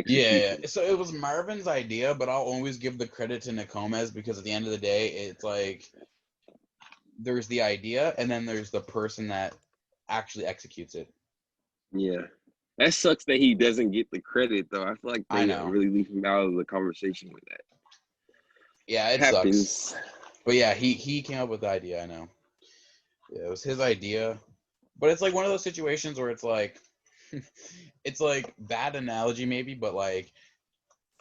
Speaker 1: Yeah,
Speaker 2: execution.
Speaker 1: so it was Marvin's idea, but I'll always give the credit to Nokomis because at the end of the day, it's like there's the idea and then there's the person that actually executes it.
Speaker 2: Yeah. That sucks that he doesn't get the credit though. I feel like
Speaker 1: I
Speaker 2: they
Speaker 1: know.
Speaker 2: really leave him out of the conversation with that.
Speaker 1: Yeah, it sucks.
Speaker 2: Happens.
Speaker 1: But yeah, he came up with the idea, I know. Yeah, it was his idea. But it's like one of those situations where it's like it's like bad analogy maybe, but like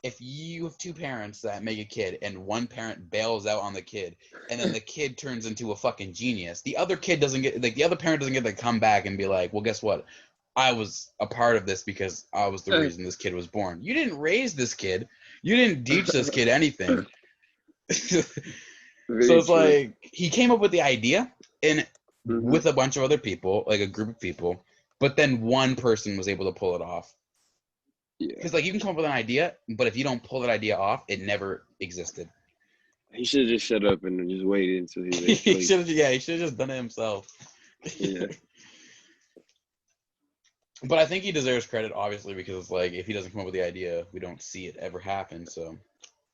Speaker 1: if you have two parents that make a kid and one parent bails out on the kid and then the kid turns into a fucking genius, the other kid doesn't get like the other parent doesn't get to come back and be like, well, guess what? I was a part of this because I was the reason this kid was born. You didn't raise this kid. You didn't teach this kid anything. So
Speaker 2: Very
Speaker 1: it's
Speaker 2: true.
Speaker 1: like he came up with the idea and
Speaker 2: Hmm.
Speaker 1: with a bunch of other people, like a group of people, but then one person was able to pull it off.
Speaker 2: Yeah.
Speaker 1: Because like you can come up with an idea, but if you don't pull that idea off, it never existed.
Speaker 2: He should have just shut up and just waited until he
Speaker 1: He
Speaker 2: eventually.
Speaker 1: should have, yeah, he should have just done it himself.
Speaker 2: Yeah.
Speaker 1: But I think he deserves credit, obviously, because like if he doesn't come up with the idea, we don't see it ever happen. So,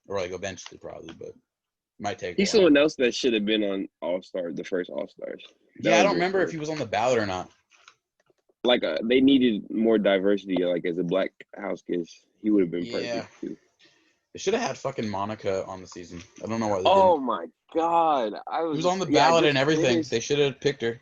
Speaker 1: or like eventually, probably, but it might take a
Speaker 2: He's
Speaker 1: while.
Speaker 2: someone else that should have been on All Star, the first All Stars. That
Speaker 1: Yeah, I
Speaker 2: would
Speaker 1: don't
Speaker 2: have been
Speaker 1: remember if
Speaker 2: fun.
Speaker 1: he was on the ballot or not.
Speaker 2: Like they needed more diversity. Like as a black house guest, he would have been
Speaker 1: Yeah,
Speaker 2: perfect too.
Speaker 1: they should have had fucking Monica on the season. I don't know why they didn't.
Speaker 2: Oh my God! I
Speaker 1: She
Speaker 2: was
Speaker 1: was on
Speaker 2: just
Speaker 1: the
Speaker 2: yeah. I
Speaker 1: ballot and
Speaker 2: just
Speaker 1: everything.
Speaker 2: finished.
Speaker 1: They should have picked her.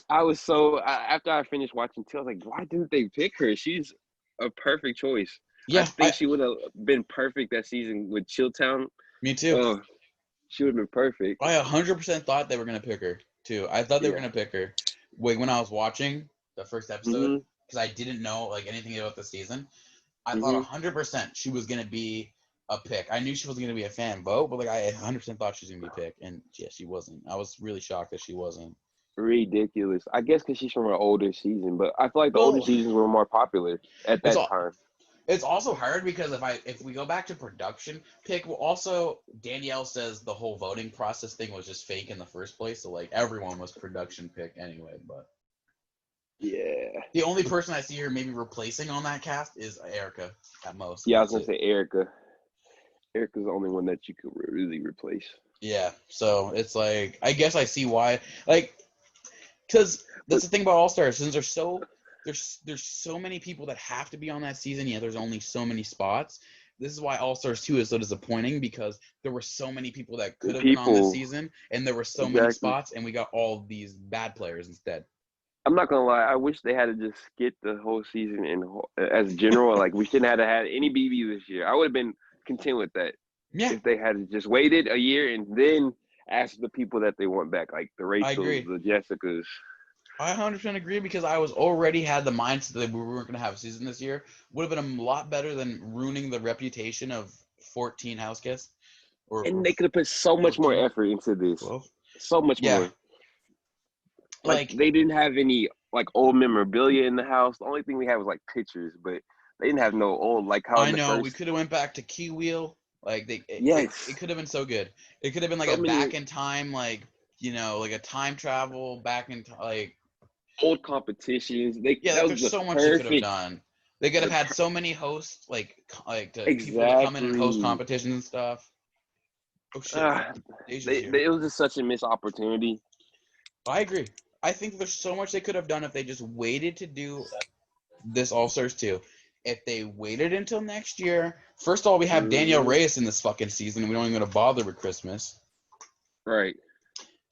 Speaker 2: I was so after I finished watching too, I was like, why didn't they pick her? She's a perfect choice. I
Speaker 1: Yeah,
Speaker 2: think she would have been perfect that season with Chilltown.
Speaker 1: me too.
Speaker 2: Oh, she would have been perfect.
Speaker 1: I 100% thought they were gonna pick her too. I thought they were
Speaker 2: Yeah.
Speaker 1: gonna pick her. Wait, when I was watching the first episode,
Speaker 2: Mhm.
Speaker 1: because I didn't know like anything about the season, I thought
Speaker 2: Mhm.
Speaker 1: 100% she was gonna be a pick. I knew she was gonna be a fan vote, but like I 100% thought she was gonna be picked, and yeah, she wasn't. I was really shocked that she wasn't.
Speaker 2: Ridiculous. I guess because she's from an older season, but I feel like the older
Speaker 1: Well,
Speaker 2: seasons were more popular at
Speaker 1: it's
Speaker 2: that
Speaker 1: all.
Speaker 2: time.
Speaker 1: It's also hard because if we go back to production pick, well, also Danielle says the whole voting process thing was just fake in the first place, so like everyone was production pick anyway. But
Speaker 2: Yeah.
Speaker 1: the only person I see her maybe replacing on that cast is Erica at most, and
Speaker 2: Yeah, I was
Speaker 1: that's
Speaker 2: gonna
Speaker 1: it.
Speaker 2: say Erica. Erica's the only one that you could really replace.
Speaker 1: Yeah, so it's like I guess I see why, like, because that's
Speaker 2: But
Speaker 1: the thing about All Stars, since there's so many people that have to be on that season. Yeah, there's only so many spots. This is why All Stars 2 is so disappointing because there were so many people that could have been on this
Speaker 2: people,
Speaker 1: season, and there were so many
Speaker 2: exactly.
Speaker 1: spots, and we got all these bad players instead.
Speaker 2: I'm not gonna lie. I wish they had to just skip the whole season and as general. Like we shouldn't have had any BB this year. I would have been content with that
Speaker 1: Yeah,
Speaker 2: if they had just waited a year and then asked the people that they want back, like the
Speaker 1: I
Speaker 2: Rachels,
Speaker 1: agree.
Speaker 2: the Jessicas.
Speaker 1: I 100% agree because I was already had the mindset that we weren't going to have a season this year. Would have been a lot better than ruining the reputation of 14 house guests or
Speaker 2: And they could have put so much more
Speaker 1: 14,
Speaker 2: effort into this.
Speaker 1: 12.
Speaker 2: So much
Speaker 1: Yeah.
Speaker 2: more. Like they didn't have any like old memorabilia in the house. The only thing we had was like pictures, but they didn't have no old like how
Speaker 1: I
Speaker 2: in the
Speaker 1: know we
Speaker 2: first.
Speaker 1: could have went back to Key Wheel. Like it
Speaker 2: Yes,
Speaker 1: could have been so good. It could have been like
Speaker 2: so
Speaker 1: a
Speaker 2: many
Speaker 1: back in time, like like a time travel back in like
Speaker 2: old competitions. They
Speaker 1: yeah,
Speaker 2: that
Speaker 1: like
Speaker 2: was
Speaker 1: there's
Speaker 2: the
Speaker 1: so much they could have
Speaker 2: perfect.
Speaker 1: done. They could have
Speaker 2: The
Speaker 1: had so many hosts, people to come in and host
Speaker 2: exactly.
Speaker 1: competitions and stuff. Oh shit, Dej'a's here.
Speaker 2: It was just such a missed opportunity.
Speaker 1: I agree. I think there's so much they could have done if they just waited to do this All Stars 2. If they waited until next year, first of all, we have Danielle
Speaker 2: Hmm.
Speaker 1: Reyes in this fucking season. And we don't even gonna bother with Christmas.
Speaker 2: Right.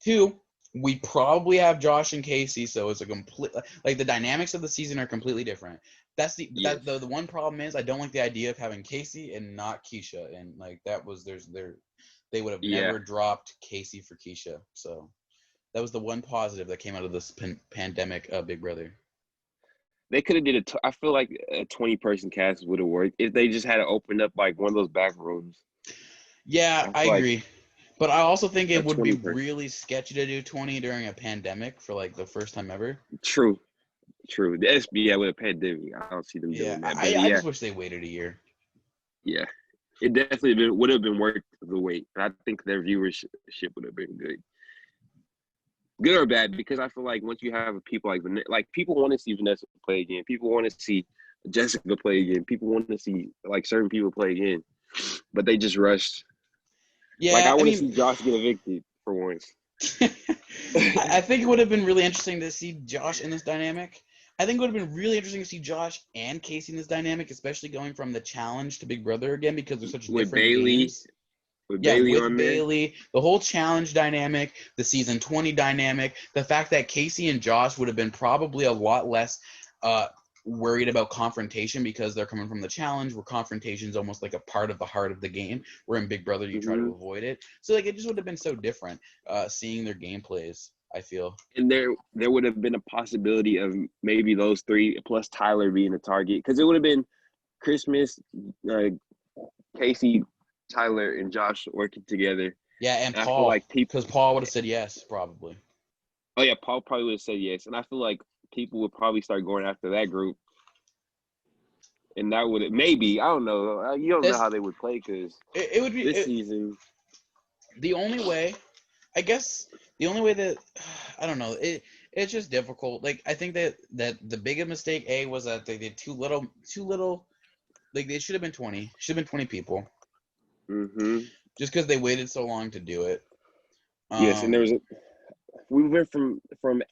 Speaker 1: 2, we probably have Josh and Casey, so it's a complete like the dynamics of the season are completely different. That's
Speaker 2: Yes.
Speaker 1: the one problem is I don't like the idea of having Casey and not Keisha, and like that was they would have
Speaker 2: Yeah.
Speaker 1: never dropped Casey for Keisha, so that was the one positive that came out of this pandemic Big Brother.
Speaker 2: They could have did it. I feel like a 20-person cast would have worked if they just had to open up like one of those back rooms.
Speaker 1: Yeah,
Speaker 2: I
Speaker 1: I
Speaker 2: feel like
Speaker 1: agree. But I also think
Speaker 2: a
Speaker 1: it would be
Speaker 2: 20-person.
Speaker 1: really sketchy to do 20 during a pandemic for like the first time ever.
Speaker 2: True. True. The SB with a pandemic, I don't see them
Speaker 1: Yeah,
Speaker 2: doing that. But
Speaker 1: I
Speaker 2: yeah,
Speaker 1: just wish they waited a year.
Speaker 2: yeah, it definitely would have been worth the wait. I think their viewership would have been good or bad. Because I feel like once you have people like people want to see Vanessa play again. People want to see Jessica play again. People want to see like certain people play again, but they just rushed. Like I
Speaker 1: Yeah, I
Speaker 2: want to
Speaker 1: mean,
Speaker 2: see Josh get evicted for once.
Speaker 1: I think it would have been really interesting to see Josh in this dynamic. I think it would have been really interesting to see Josh and Casey in this dynamic, especially going from the challenge to Big Brother again because they're such
Speaker 2: with
Speaker 1: different
Speaker 2: Bailey,
Speaker 1: games.
Speaker 2: with
Speaker 1: Yeah,
Speaker 2: Bailey
Speaker 1: with
Speaker 2: on there.
Speaker 1: Bailey, the whole challenge dynamic, the season 20 dynamic, the fact that Casey and Josh would have been probably a lot less worried about confrontation because they're coming from the challenge where confrontation is almost like a part of the heart of the game, where in Big Brother you try to
Speaker 2: Hmm.
Speaker 1: avoid it. So like it just would have been so different seeing their gameplays, I feel.
Speaker 2: And there would have been a possibility of maybe those three plus Tyler being a target because it would have been Christmas, uh, Casey, Tyler, and Josh working together.
Speaker 1: Yeah, and
Speaker 2: And I feel
Speaker 1: Paul,
Speaker 2: like people.
Speaker 1: because Paul would have said yes, probably.
Speaker 2: Oh yeah, Paul probably would have said yes, and I feel like people would probably start going after that group, and that would maybe I don't know. You don't know
Speaker 1: This
Speaker 2: how they would play because
Speaker 1: it would be
Speaker 2: this season.
Speaker 1: the only way. I guess the only way that I don't know it's just difficult. Like I think that the biggest mistake was that they did too little. Like they should have been 20. Should have been 20 people.
Speaker 2: Hmm.
Speaker 1: Just because they waited so long to do it.
Speaker 2: Yes, and there
Speaker 1: Um,
Speaker 2: was we went from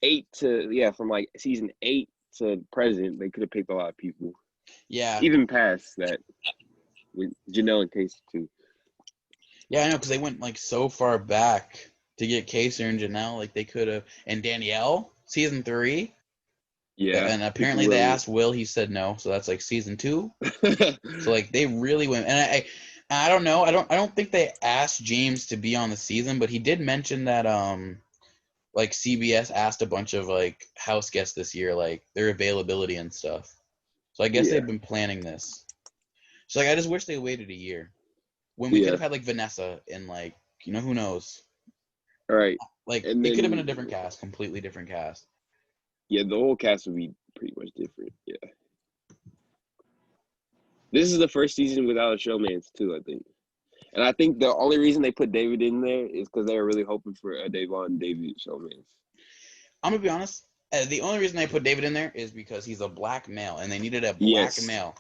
Speaker 2: 8 to from like season 8 to present. They could have picked a lot of people,
Speaker 1: yeah,
Speaker 2: even past that with Janelle and Casey too.
Speaker 1: yeah, I know because they went like so far back to get Kaser and Janelle. Like they could have, and Danielle season 3.
Speaker 2: Yeah,
Speaker 1: And
Speaker 2: people
Speaker 1: apparently they
Speaker 2: really.
Speaker 1: asked Will, he said no. So that's like season 2. So like they really went, and I don't know. I don't think they asked James to be on the season, but he did mention that like CBS asked a bunch of like house guests this year, like their availability and stuff. So I guess
Speaker 2: Yeah,
Speaker 1: they've been planning this. So like I just wish they waited a year when we could
Speaker 2: yeah.
Speaker 1: have had like Vanessa and like who knows.
Speaker 2: All right,
Speaker 1: Like
Speaker 2: and
Speaker 1: it could have been
Speaker 2: then
Speaker 1: a different cast, completely different cast.
Speaker 2: yeah, the whole cast would be pretty much different. Yeah, this is the first season without a showmance too. I think, and I think the only reason they put David in there is because they were really hoping for a Davon David showmance.
Speaker 1: I'm gonna be honest. The only reason I put David in there is because he's a black male, and they needed a black
Speaker 2: Yes,
Speaker 1: male,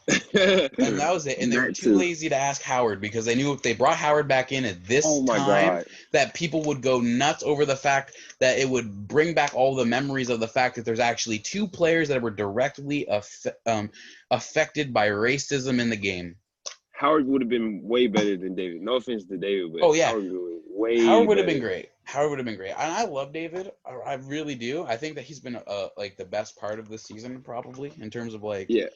Speaker 1: and that was it. And they were
Speaker 2: that
Speaker 1: too
Speaker 2: too.
Speaker 1: lazy to ask Howard because they knew if they brought Howard back in at this
Speaker 2: Oh my
Speaker 1: time,
Speaker 2: God.
Speaker 1: that people would go nuts over the fact that it would bring back all the memories of the fact that there's actually 2 players that were directly affected by racism in the game.
Speaker 2: Howard would have been way better than David. No offense to David, but
Speaker 1: Oh yeah,
Speaker 2: Howard would have been way
Speaker 1: Howard would have been
Speaker 2: better.
Speaker 1: great. Howard would have been great. And I love David. I really do. I think that he's been like the best part of the season probably in terms of like
Speaker 2: Yeah,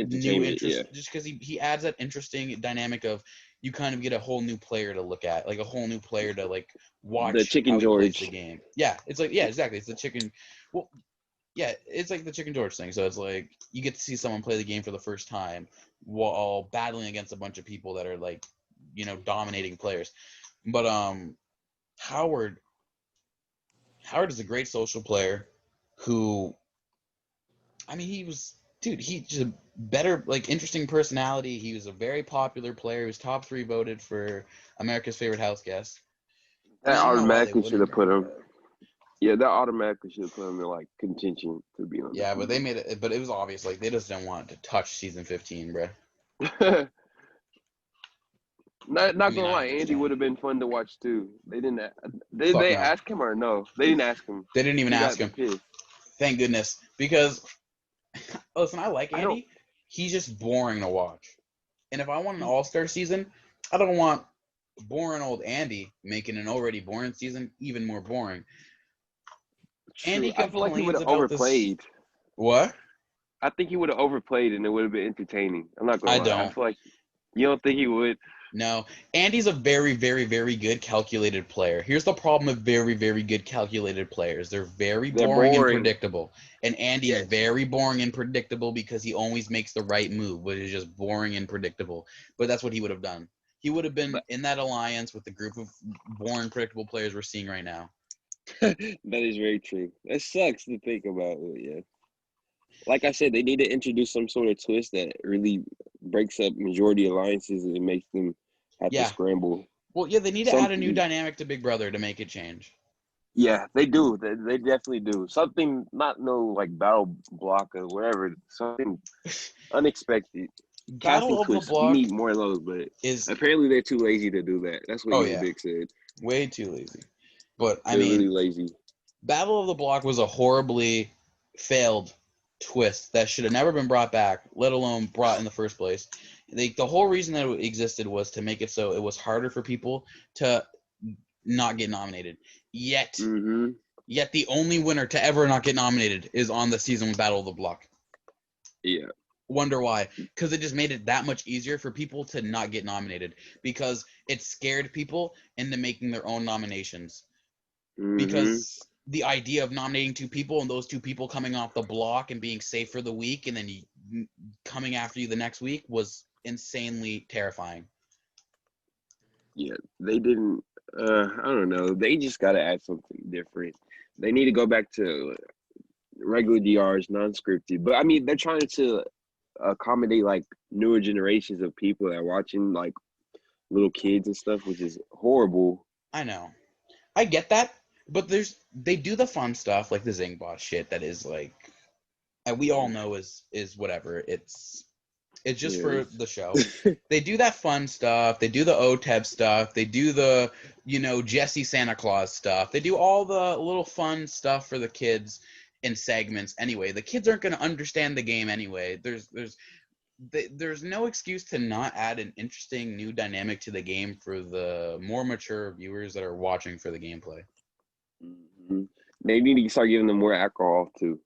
Speaker 1: new
Speaker 2: entertainment. Yeah,
Speaker 1: interest, just because he adds that interesting dynamic of you kind of get a whole new player to look at, like a whole new player to like
Speaker 2: the
Speaker 1: watch
Speaker 2: Chicken
Speaker 1: how he plays the
Speaker 2: George.
Speaker 1: game. Yeah, it's like yeah, exactly. It's the chicken. Well, yeah, it's like the chicken George thing. So it's like you get to see someone play the game for the first time while battling against a bunch of people that are like dominating players. But Howard, Howard is a great social player who, I mean, he just a better, like, interesting personality. He was a very popular player. He was top 3 voted for America's Favorite House Guest. I
Speaker 2: That
Speaker 1: mean, I don't know why they
Speaker 2: automatically should
Speaker 1: wouldn't.
Speaker 2: have put him. Yeah, that automatically should have put him in like contention to be on.
Speaker 1: Yeah, but they made it. But it was obvious, like they just didn't want it to touch season 15, bro.
Speaker 2: Not
Speaker 1: I mean,
Speaker 2: gonna
Speaker 1: I
Speaker 2: lie, Andy
Speaker 1: understand.
Speaker 2: would have been fun to watch too. They didn't. Did
Speaker 1: Fuck
Speaker 2: they
Speaker 1: no.
Speaker 2: ask him or no? They didn't ask him.
Speaker 1: They didn't even
Speaker 2: He
Speaker 1: ask
Speaker 2: got
Speaker 1: him.
Speaker 2: pissed.
Speaker 1: Thank goodness, because listen, I like
Speaker 2: I don't.
Speaker 1: Andy. He's just boring to watch. And if I want an all-star season, I don't want boring old Andy making an already boring season even more boring. Andy
Speaker 2: I feel like he would
Speaker 1: complains
Speaker 2: have
Speaker 1: about this.
Speaker 2: overplayed.
Speaker 1: What?
Speaker 2: I think he would have overplayed and it would have been entertaining. I'm not gonna
Speaker 1: I
Speaker 2: lie. I
Speaker 1: don't.
Speaker 2: feel like you don't think he would.
Speaker 1: No. Andy's a very, very, very good calculated player. Here's the problem with very, very good calculated players. They're very
Speaker 2: They're
Speaker 1: boring and
Speaker 2: boring.
Speaker 1: predictable. And Andy's
Speaker 2: Yes.
Speaker 1: very boring and predictable because he always makes the right move, which is just boring and predictable. But that's what he would have done. He would have been in that alliance with the group of boring, predictable players we're seeing right now.
Speaker 2: That is very true. That sucks to think about. Yeah. Like I said, they need to introduce some sort of twist that really breaks up majority alliances and makes them have to scramble.
Speaker 1: Well, yeah, they need to add a new dynamic to Big Brother to make it change.
Speaker 2: Yeah, they do. They definitely do. Something, not no like battle block or whatever. Something unexpected.
Speaker 1: Battle of the
Speaker 2: twists.
Speaker 1: Block
Speaker 2: We need more of those, but
Speaker 1: is
Speaker 2: apparently they're too lazy to do that. That's what Big said.
Speaker 1: way too lazy. But I
Speaker 2: They're
Speaker 1: mean,
Speaker 2: really lazy.
Speaker 1: Battle of the Block was a horribly failed twist that should have never been brought back, let alone brought in the first place. The whole reason that it existed was to make it so it was harder for people to not get nominated. Yet the only winner to ever not get nominated is on the season with Battle of the Block.
Speaker 2: Yeah.
Speaker 1: Wonder why? Because it just made it that much easier for people to not get nominated because it scared people into making their own nominations. Because the idea of nominating 2 people and those 2 people coming off the block and being safe for the week and then coming after you the next week was insanely terrifying.
Speaker 2: Yeah, they didn't. I don't know. They just got to add something different. They need to go back to regular DRs, non-scripted. But I mean, they're trying to accommodate like newer generations of people that are watching, like little kids and stuff, which is horrible.
Speaker 1: I know. I get that. But they do the fun stuff like the Zingbot shit that is like, and we all know is whatever. It's just for the show. They do that fun stuff. They do the OTEB stuff. They do the Jesse Santa Claus stuff. They do all the little fun stuff for the kids in segments. Anyway, the kids aren't going to understand the game anyway. There's no excuse to not add an interesting new dynamic to the game for the more mature viewers that are watching for the gameplay.
Speaker 2: They need to start giving them more alcohol too.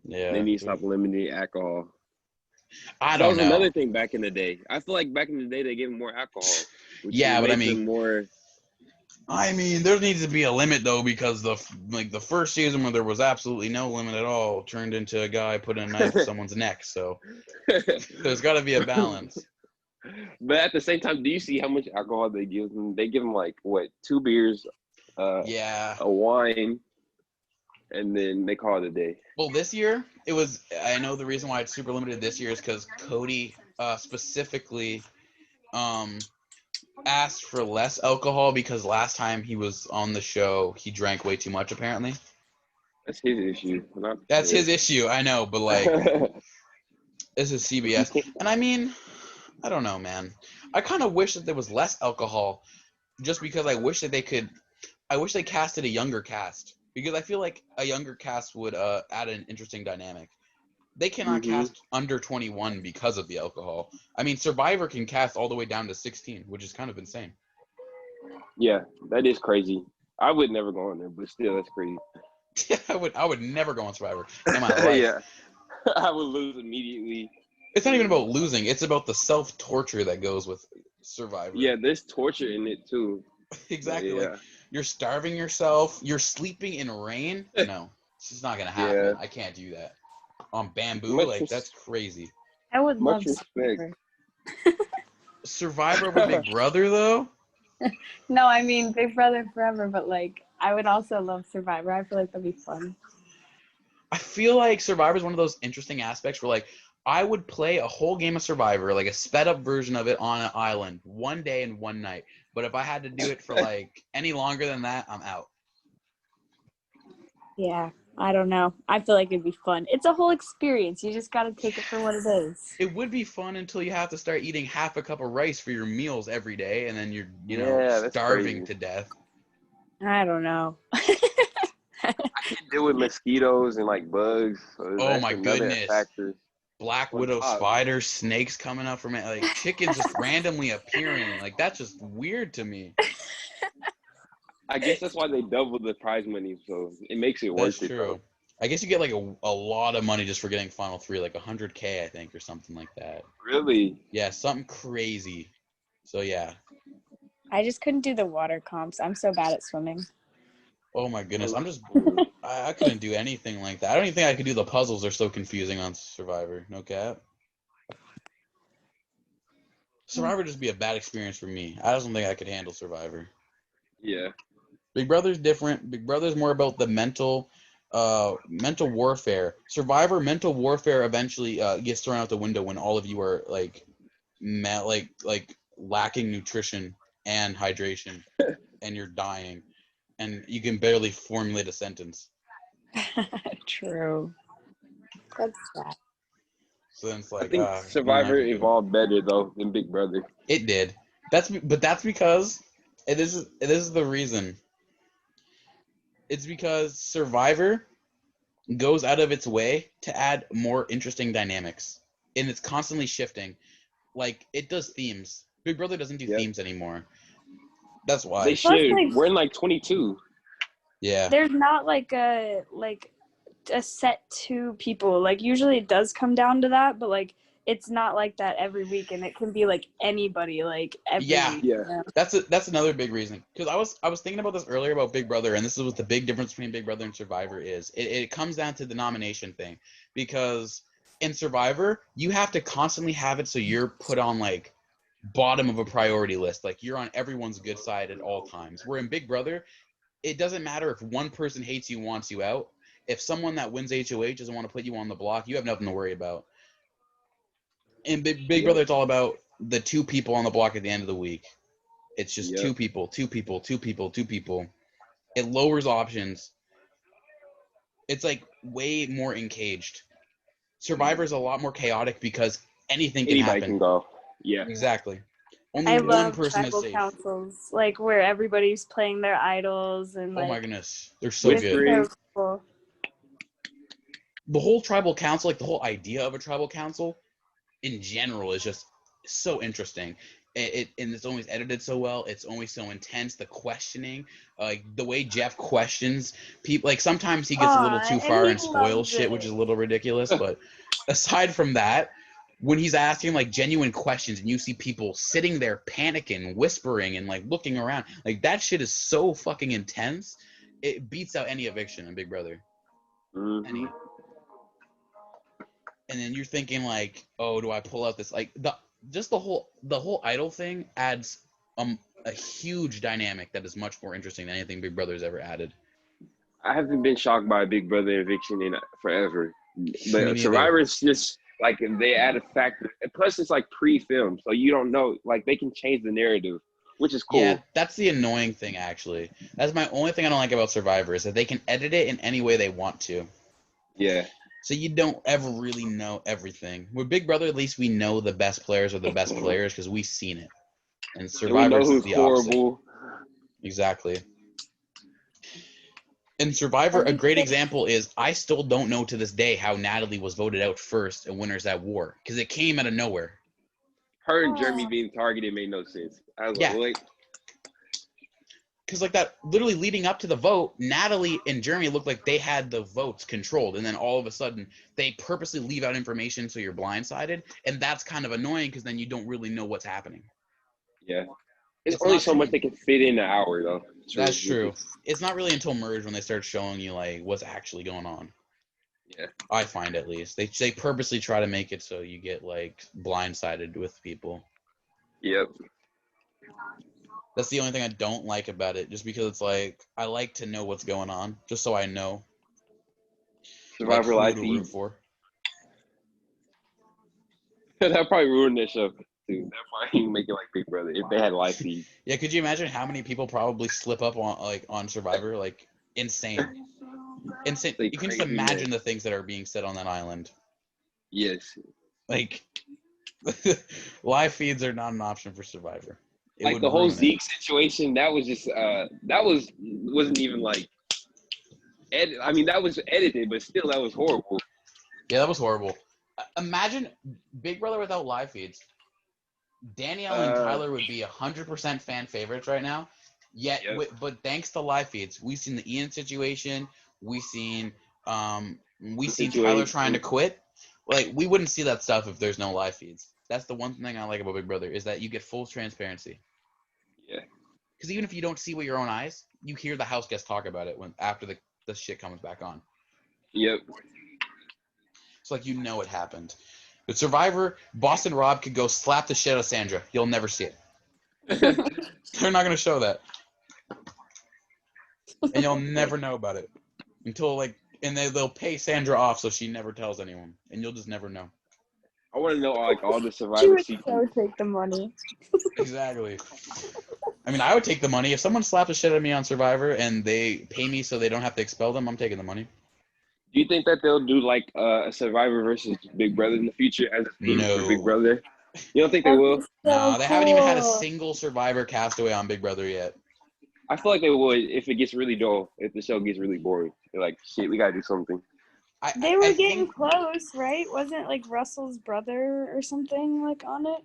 Speaker 1: Yeah,
Speaker 2: they need to stop limiting alcohol.
Speaker 1: That
Speaker 2: was another thing back in the day. I feel like back in the day they gave them more alcohol.
Speaker 1: Yeah, but I mean,
Speaker 2: more.
Speaker 1: I mean, there needs to be a limit though, because the first season where there was absolutely no limit at all turned into a guy putting a knife in someone's neck. So there's got to be a balance.
Speaker 2: But at the same time, do you see how much alcohol they give them? They give them like what, 2 beers, a wine, and then they call it a day.
Speaker 1: Well, this year it was. I know the reason why it's super limited this year is because Cody specifically asked for less alcohol because last time he was on the show he drank way too much apparently.
Speaker 2: That's his issue.
Speaker 1: That's his issue. I know, but like this is CBS, and I mean, I don't know, man. I kind of wish that there was less alcohol, just because I wish that they could. I wish they casted a younger cast, because I feel like a younger cast would add an interesting dynamic. They cannot cast under 21 because of the alcohol. I mean, Survivor can cast all the way down to 16, which is kind of insane.
Speaker 2: Yeah, that is crazy. I would never go on there, but still, that's crazy.
Speaker 1: I would never go on Survivor in my life.
Speaker 2: Yeah, I would lose immediately.
Speaker 1: It's not even about losing. It's about the self-torture that goes with Survivor.
Speaker 2: Yeah, there's torture in it too.
Speaker 1: Exactly.
Speaker 2: Yeah.
Speaker 1: Like, you're starving yourself. You're sleeping in rain. No, it's just not gonna happen. I can't do that. On bamboo, that's crazy.
Speaker 3: I would love Survivor.
Speaker 1: Survivor with Big Brother, though?
Speaker 3: No, I mean Big Brother forever, but like I would also love Survivor. I feel like that'd be fun.
Speaker 1: I feel like Survivor is one of those interesting aspects where, like, I would play a whole game of Survivor, like a sped up version of it on an island, one day and one night. But if I had to do it for like any longer than that, I'm out.
Speaker 3: Yeah, I don't know. I feel like it'd be fun. It's a whole experience. You just got to take it for what it is.
Speaker 1: It would be fun until you have to start eating half a cup of rice for your meals every day, and then you're,
Speaker 2: that's
Speaker 1: starving
Speaker 2: crazy.
Speaker 1: to death.
Speaker 3: I don't know.
Speaker 2: I can't deal with mosquitoes and like bugs. So
Speaker 1: Oh
Speaker 2: that's
Speaker 1: my
Speaker 2: another
Speaker 1: goodness.
Speaker 2: factor.
Speaker 1: Black
Speaker 2: On
Speaker 1: widow
Speaker 2: top.
Speaker 1: spiders, snakes coming up from it, like chickens just randomly appearing. Like, that's just weird to me.
Speaker 2: I guess that's why they doubled the prize money, so it makes it
Speaker 1: That's
Speaker 2: worth it.
Speaker 1: true.
Speaker 2: Though.
Speaker 1: I guess you get like a lot of money just for getting Final 3, like 100K, I think, or something like that.
Speaker 2: Really?
Speaker 1: Yeah, something crazy. So yeah.
Speaker 3: I just couldn't do the water comps. I'm so bad at swimming.
Speaker 1: Oh my goodness, I couldn't do anything like that. I don't even think I could do the puzzles. They're so confusing on Survivor. No cap. Survivor would just be a bad experience for me. I just don't think I could handle Survivor.
Speaker 2: Yeah.
Speaker 1: Big Brother's different. Big Brother's more about the mental warfare. Survivor mental warfare eventually gets thrown out the window when all of you are like lacking nutrition and hydration and you're dying and you can barely formulate a sentence.
Speaker 3: True. That's sad.
Speaker 1: So then it's
Speaker 2: I
Speaker 1: like
Speaker 2: think Survivor evolved better though than Big Brother.
Speaker 1: It did. That's because and this is the reason. It's because Survivor goes out of its way to add more interesting dynamics, and it's constantly shifting. Like, it does themes. Big Brother doesn't do themes anymore. That's why.
Speaker 2: They should. We're in like 22.
Speaker 1: Yeah.
Speaker 3: There's not like a set two people. Like, usually it does come down to that, but like it's not like that every week, and it can be like anybody, like every week.
Speaker 2: Yeah.
Speaker 1: That's another big reason. Because I was thinking about this earlier about Big Brother, and this is what the big difference between Big Brother and Survivor is. It comes down to the nomination thing. Because in Survivor, you have to constantly have it so you're put on like bottom of a priority list. Like, you're on everyone's good side at all times. Where in Big Brother, it doesn't matter if one person hates you, wants you out. If someone that wins HOH doesn't want to put you on the block, you have nothing to worry about. In Big Brother, it's all about the two people on the block at the end of the week. It's just two people. It lowers options. It's like way more engaged. Survivor is a lot more chaotic because anything can
Speaker 2: Anybody
Speaker 1: happen.
Speaker 2: can go. Yeah.
Speaker 1: Exactly. Only
Speaker 3: I
Speaker 1: one
Speaker 3: love
Speaker 1: person is
Speaker 3: tribal
Speaker 1: safe.
Speaker 3: councils, like where everybody's playing their idols and like.
Speaker 1: Oh my goodness, they're so good.
Speaker 3: So cool.
Speaker 1: The whole tribal council, like the whole idea of a tribal council, in general, is just so interesting. And it's always edited so well. It's always so intense. The questioning, like the way Jeff questions people. Like, sometimes he gets a little too far and spoils shit, which is a little ridiculous. But aside from that, when he's asking like genuine questions and you see people sitting there panicking, whispering, and like looking around, like that shit is so fucking intense. It beats out any eviction in Big Brother. Any. And then you're thinking like, oh, do I pull out this? Like the whole idol thing adds a huge dynamic that is much more interesting than anything Big Brother's ever added.
Speaker 2: I haven't been shocked by a Big Brother eviction in forever. But Survivor is just like they add a factor. And plus, it's like pre-filmed, so you don't know. Like, they can change the narrative, which is cool.
Speaker 1: Yeah, that's the annoying thing, actually. That's my only thing I don't like about Survivor, is that they can edit it in any way they want to.
Speaker 2: Yeah.
Speaker 1: So you don't ever really know everything. With Big Brother, at least we know the best players are the best players because we've seen it. And Survivor is the horrible. Opposite. Exactly. In Survivor, a great example is I still don't know to this day how Natalie was voted out first in Winners at War, because it came out of nowhere.
Speaker 2: Her and Jeremy being targeted made no sense. I was like, wait.
Speaker 1: Because like that, literally leading up to the vote, Natalie and Jeremy looked like they had the votes controlled, and then all of a sudden they purposely leave out information so you're blindsided, and that's kind of annoying because then you don't really know what's happening.
Speaker 2: Yeah. It's only so much they can fit in an hour, though.
Speaker 1: That's true. It's not really until Merge when they start showing you like what's actually going on.
Speaker 2: Yeah.
Speaker 1: I find, at least. They purposely try to make it so you get like blindsided with people.
Speaker 2: Yep.
Speaker 1: That's the only thing I don't like about it, just because it's like I like to know what's going on, just so I know like
Speaker 2: Survivor
Speaker 1: who
Speaker 2: live
Speaker 1: to
Speaker 2: feed.
Speaker 1: root for.
Speaker 2: That probably ruined their show too. That probably make it like Big Brother if they had live feed.
Speaker 1: Yeah, could you imagine how many people probably slip up on Survivor? Like insane. Insane.
Speaker 2: Like
Speaker 1: You can just
Speaker 2: crazy,
Speaker 1: imagine
Speaker 2: man.
Speaker 1: the things that are being said on that island.
Speaker 2: Yes.
Speaker 1: Like live feeds are not an option for Survivor. It
Speaker 2: Like
Speaker 1: would
Speaker 2: the whole
Speaker 1: ruin
Speaker 2: Zeke
Speaker 1: it.
Speaker 2: situation, that was just wasn't even like I mean, that was edited, but still, that was horrible.
Speaker 1: Yeah, that was horrible. Imagine Big Brother without live feeds. Danielle and Tyler would be 100% fan favorites right now. Yet,
Speaker 2: Yep.
Speaker 1: but thanks to live feeds, we've seen the Ian situation. We've seen Tyler trying to quit. Like, we wouldn't see that stuff if there's no live feeds. That's the one thing I like about Big Brother is that you get full transparency.
Speaker 2: Yeah.
Speaker 1: Because even if you don't see with your own eyes, you hear the house guests talk about it after the shit comes back on.
Speaker 2: Yep.
Speaker 1: It's like you know it happened. But Survivor, Boston Rob could go slap the shit out of Sandra. You'll never see it. They're not going to show that. And you'll never know about it. Until, and they'll pay Sandra off so she never tells anyone. And you'll just never know.
Speaker 2: I want to know like all the
Speaker 3: She
Speaker 2: Survivor
Speaker 3: would
Speaker 2: seasons.
Speaker 3: so take the money.
Speaker 1: Exactly. I mean, I would take the money. If someone slapped the shit out of me on Survivor and they pay me so they don't have to expel them, I'm taking the money.
Speaker 2: Do you think that they'll do like a Survivor versus Big Brother in the future as a theme for Big
Speaker 1: No.
Speaker 2: Brother? You don't think they will?
Speaker 1: No, they haven't even had a single Survivor castaway on Big Brother yet.
Speaker 2: I feel like they would if it gets really dull, if the show gets really boring. They're like, shit, we gotta do something.
Speaker 3: They were getting close, right? Wasn't like Russell's brother or something like on it?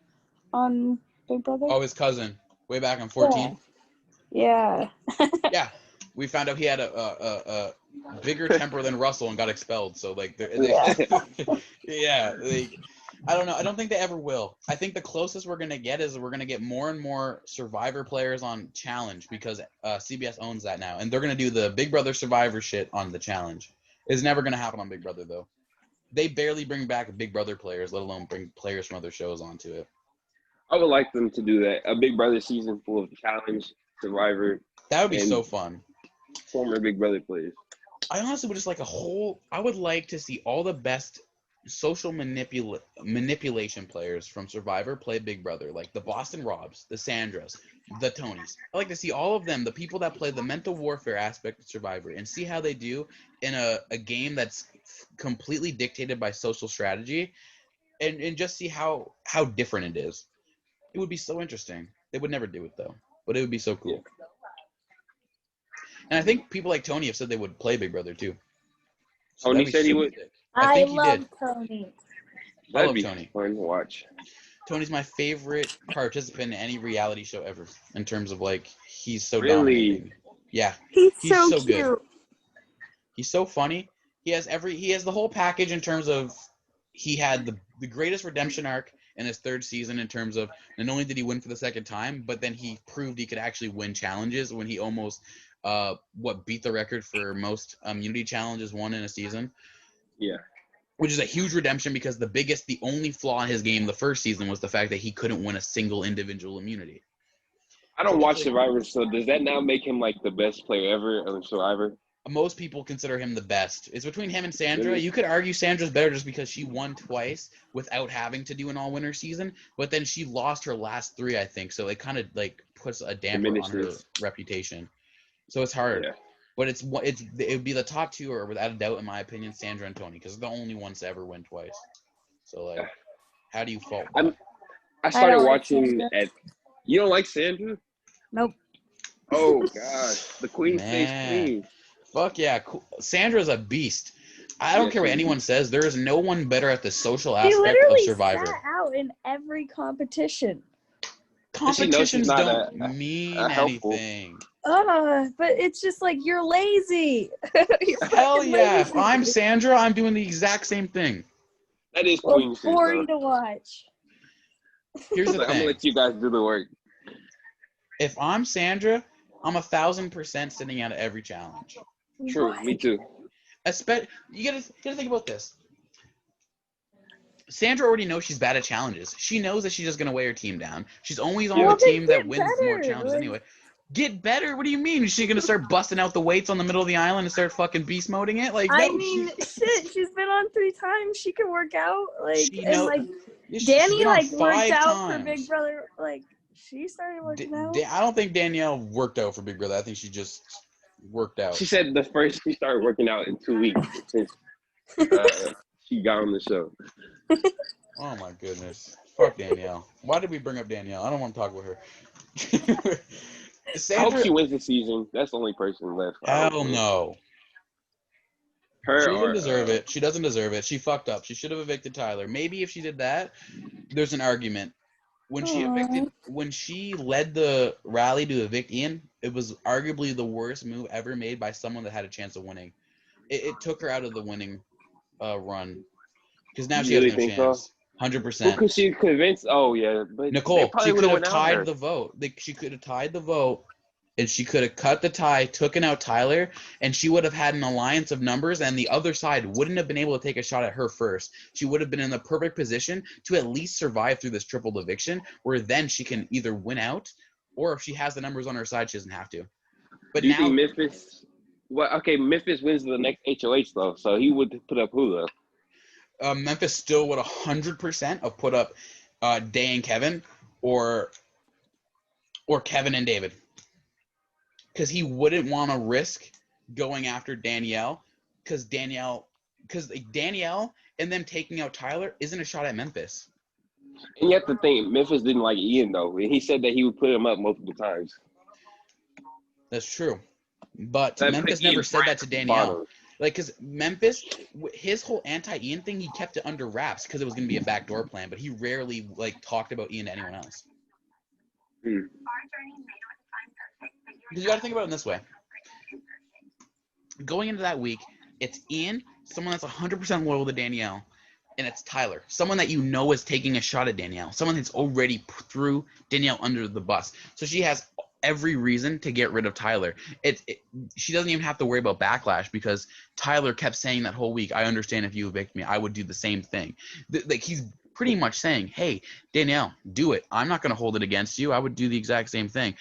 Speaker 3: On Big Brother?
Speaker 1: Oh, his cousin. Way back in 14.
Speaker 3: Yeah.
Speaker 1: Yeah. We found out he had a bigger temper than Russell and got expelled. So, yeah. I don't know. I don't think they ever will. I think the closest we're going to get is we're going to get more and more Survivor players on Challenge because CBS owns that now. And they're going to do the Big Brother Survivor shit on the Challenge. It's never going to happen on Big Brother, though. They barely bring back Big Brother players, let alone bring players from other shows onto it.
Speaker 2: I would like them to do that. A Big Brother season full of Challenge, Survivor.
Speaker 1: That would be so fun.
Speaker 2: Former Big Brother players.
Speaker 1: I honestly would just like I would like to see all the best social manipulation players from Survivor play Big Brother, like the Boston Robs, the Sandras, the Tonys. I like to see all of them, the people that play the mental warfare aspect of Survivor, and see how they do in a game that's completely dictated by social strategy, and just see how different it is. It would be so interesting. They would never do it though, but it would be so cool.
Speaker 2: Yeah.
Speaker 1: And I think people like Tony have said they would play Big Brother too. So
Speaker 2: Tony said he would.
Speaker 1: I think he
Speaker 3: love
Speaker 1: did.
Speaker 3: Tony.
Speaker 1: I love Tony.
Speaker 2: Fun to watch.
Speaker 1: Tony's my favorite participant in any reality show ever. In terms of he's so
Speaker 2: Really?
Speaker 1: dominating. Yeah,
Speaker 3: He's
Speaker 1: so
Speaker 3: cute.
Speaker 1: good. He's so funny. He has the whole package in terms of he had the greatest redemption arc in his third season in terms of not only did he win for the second time, but then he proved he could actually win challenges when he almost beat the record for most immunity challenges won in a season.
Speaker 2: Yeah.
Speaker 1: Which is a huge redemption because the only flaw in his game the first season was the fact that he couldn't win a single individual immunity.
Speaker 2: I don't watch Survivor, so does that now make him like the best player ever on Survivor?
Speaker 1: Most people consider him the best. It's between him and Sandra.
Speaker 2: Really?
Speaker 1: You could argue Sandra's better just because she won twice without having to do an all-winner season, but then she lost her last 3, I think, so it kind of puts a damper on her reputation. So it's hard.
Speaker 2: Yeah.
Speaker 1: But it would be the top 2, or without a doubt, in my opinion, Sandra and Tony, because they're the only ones to ever win twice. So how do you fault that?
Speaker 2: I started watching at. You don't like Sandra?
Speaker 3: Nope.
Speaker 2: Oh gosh, the queen stays queen.
Speaker 1: Fuck yeah, Sandra's a beast. I don't care what anyone says. There is no one better at the social aspect of Survivor.
Speaker 3: She literally sat out in every competition.
Speaker 1: Competitions don't mean anything.
Speaker 3: But it's just like you're lazy.
Speaker 1: Hell yeah! If I'm Sandra, I'm doing the exact same thing.
Speaker 2: That is queen.
Speaker 3: Boring to watch.
Speaker 1: Here's the thing.
Speaker 2: I'm gonna let you guys do the work.
Speaker 1: If I'm Sandra, I'm 1,000% sitting out of every challenge.
Speaker 2: True, me too.
Speaker 1: You gotta think about this. Sandra already knows she's bad at challenges. She knows that she's just gonna weigh her team down. She's always on
Speaker 3: Well,
Speaker 1: the team
Speaker 3: then
Speaker 1: that
Speaker 3: get
Speaker 1: wins more
Speaker 3: better,
Speaker 1: challenges
Speaker 3: like-
Speaker 1: anyway. Get better? What do you mean? Is she gonna start busting out the weights on the middle of the island and start fucking beast moding it? Like,
Speaker 3: I
Speaker 1: no,
Speaker 3: mean, shit, she's been on 3 times. She can work out. Like,
Speaker 1: She
Speaker 3: and
Speaker 1: know-
Speaker 3: like
Speaker 1: she's
Speaker 3: Danny
Speaker 1: been on
Speaker 3: like worked
Speaker 1: 5
Speaker 3: out for
Speaker 1: times.
Speaker 3: Big Brother. Like, she started working out.
Speaker 1: I don't think Danielle worked out for Big Brother. I think she just worked out.
Speaker 2: She said she started working out in 2 weeks since she got on the show.
Speaker 1: Oh my goodness. Fuck Danielle. Why did we bring up Danielle? I don't want to talk about her.
Speaker 2: I hope she wins this season. That's the only person left.
Speaker 1: Hell no.
Speaker 2: Her
Speaker 1: She doesn't
Speaker 2: or,
Speaker 1: deserve it. She doesn't deserve it. She fucked up. She should have evicted Tyler. Maybe if she did that, there's an argument. When she led the rally to evict Ian, it was arguably the worst move ever made by someone that had a chance of winning. It took her out of the winning run. Because now she has no chance. 100%.
Speaker 2: Well, because she convinced. Oh yeah, but
Speaker 1: Nicole, she could have tied the vote. She could have tied the vote, and she could have cut the tie, taken out Tyler, and she would have had an alliance of numbers, and the other side wouldn't have been able to take a shot at her first. She would have been in the perfect position to at least survive through this triple eviction, where then she can either win out, or if she has the numbers on her side, she doesn't have to. But
Speaker 2: do you think Memphis? Well, okay, Memphis wins the next HOH though, so he would put up who though?
Speaker 1: Memphis still would 100% have put up Day and Kevin or Kevin and David. Because he wouldn't want to risk going after Danielle. Because Danielle and them taking out Tyler isn't a shot at Memphis.
Speaker 2: And you have to think, Memphis didn't like Ian though. He said that he would put him up multiple times.
Speaker 1: That's true. But
Speaker 2: That
Speaker 1: Memphis
Speaker 2: put Ian
Speaker 1: never said that to Danielle.
Speaker 2: bottom.
Speaker 1: Like, because Memphis, his whole anti-Ian thing, he kept it under wraps because it was going to be a backdoor plan, but he rarely, like, talked about Ian to anyone else. Because you got to think about it in this way. Going into that week, it's Ian, someone that's 100% loyal to Danielle, and it's Tyler, someone that you know is taking a shot at Danielle, someone that's already threw Danielle under the bus. So she has every reason to get rid of Tyler. She doesn't even have to worry about backlash because Tyler kept saying that whole week, I understand if you evict me, I would do the same thing. Like, he's pretty much saying, hey, Danielle, do it. I'm not going to hold it against you. I would do the exact same thing.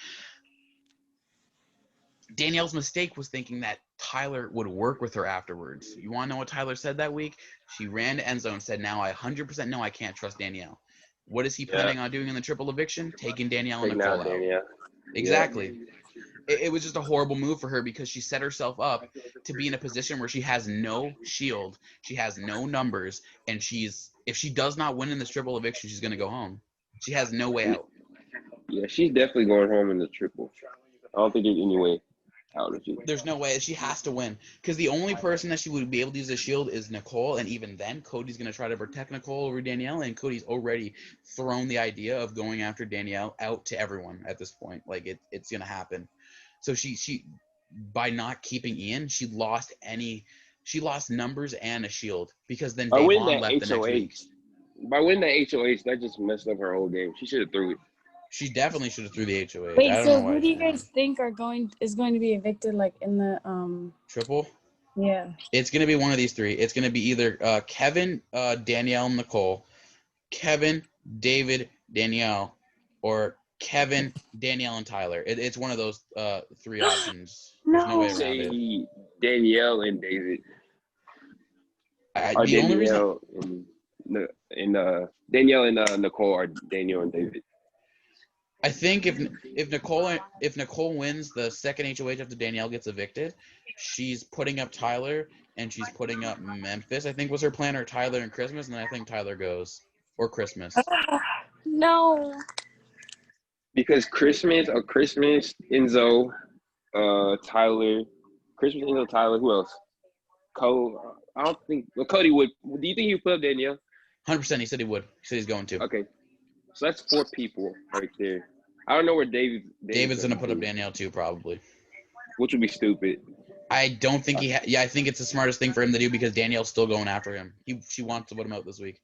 Speaker 1: Danielle's mistake was thinking that Tyler would work with her afterwards. You want to know what Tyler said that week? She ran to Enzo and said, now I 100% know I can't trust Danielle. What is he planning on doing in the triple eviction? Taking Danielle and Nicole out. Exactly. Yeah. It was just a horrible move for her because she set herself up to be in a position where she has no shield, she has no numbers, and if she does not win in this triple eviction, she's going to go home. She has no way out.
Speaker 2: Yeah, she's definitely going home in the triple. I don't think there's any way out of it.
Speaker 1: There's no way. She has to win because the only person that she would be able to use a shield is Nicole, and even then, Cody's going to try to protect Nicole over Danielle, and Cody's already thrown the idea of going after Danielle out to everyone at this point. Like, it's going to happen. So she by not keeping Ian, she lost numbers and a shield because then Devon left the next week.
Speaker 2: By winning that HOH, that just messed up her whole game. She should have threw it.
Speaker 1: She definitely should have threw the HOH.
Speaker 3: Wait, so who do you guys think is going to be evicted, like, in the
Speaker 1: triple?
Speaker 3: Yeah.
Speaker 1: It's going to be one of these three. It's going to be either Kevin, Danielle, and Nicole, Kevin, David, Danielle, or Kevin, Danielle, and Tyler. It's one of those three options. There's no way around it.
Speaker 2: Danielle and David. Danielle and Nicole or Danielle and David.
Speaker 1: I think if Nicole wins the second HOH after Danielle gets evicted, she's putting up Tyler and she's putting up Memphis. I think was her plan, or Tyler and Christmas, and then I think Tyler goes, or Christmas.
Speaker 3: No.
Speaker 2: Because Christmas, Enzo, Tyler, who else? Cole. I don't think. Well, Cody would. Do you think he would put up Danielle?
Speaker 1: 100%. He said he would. He said he's going to.
Speaker 2: Okay, so that's 4 people right there. I don't know where
Speaker 1: David's gonna put up Danielle too, probably.
Speaker 2: Which would be stupid.
Speaker 1: I don't think I think it's the smartest thing for him to do because Danielle's still going after him. She wants to put him out this week.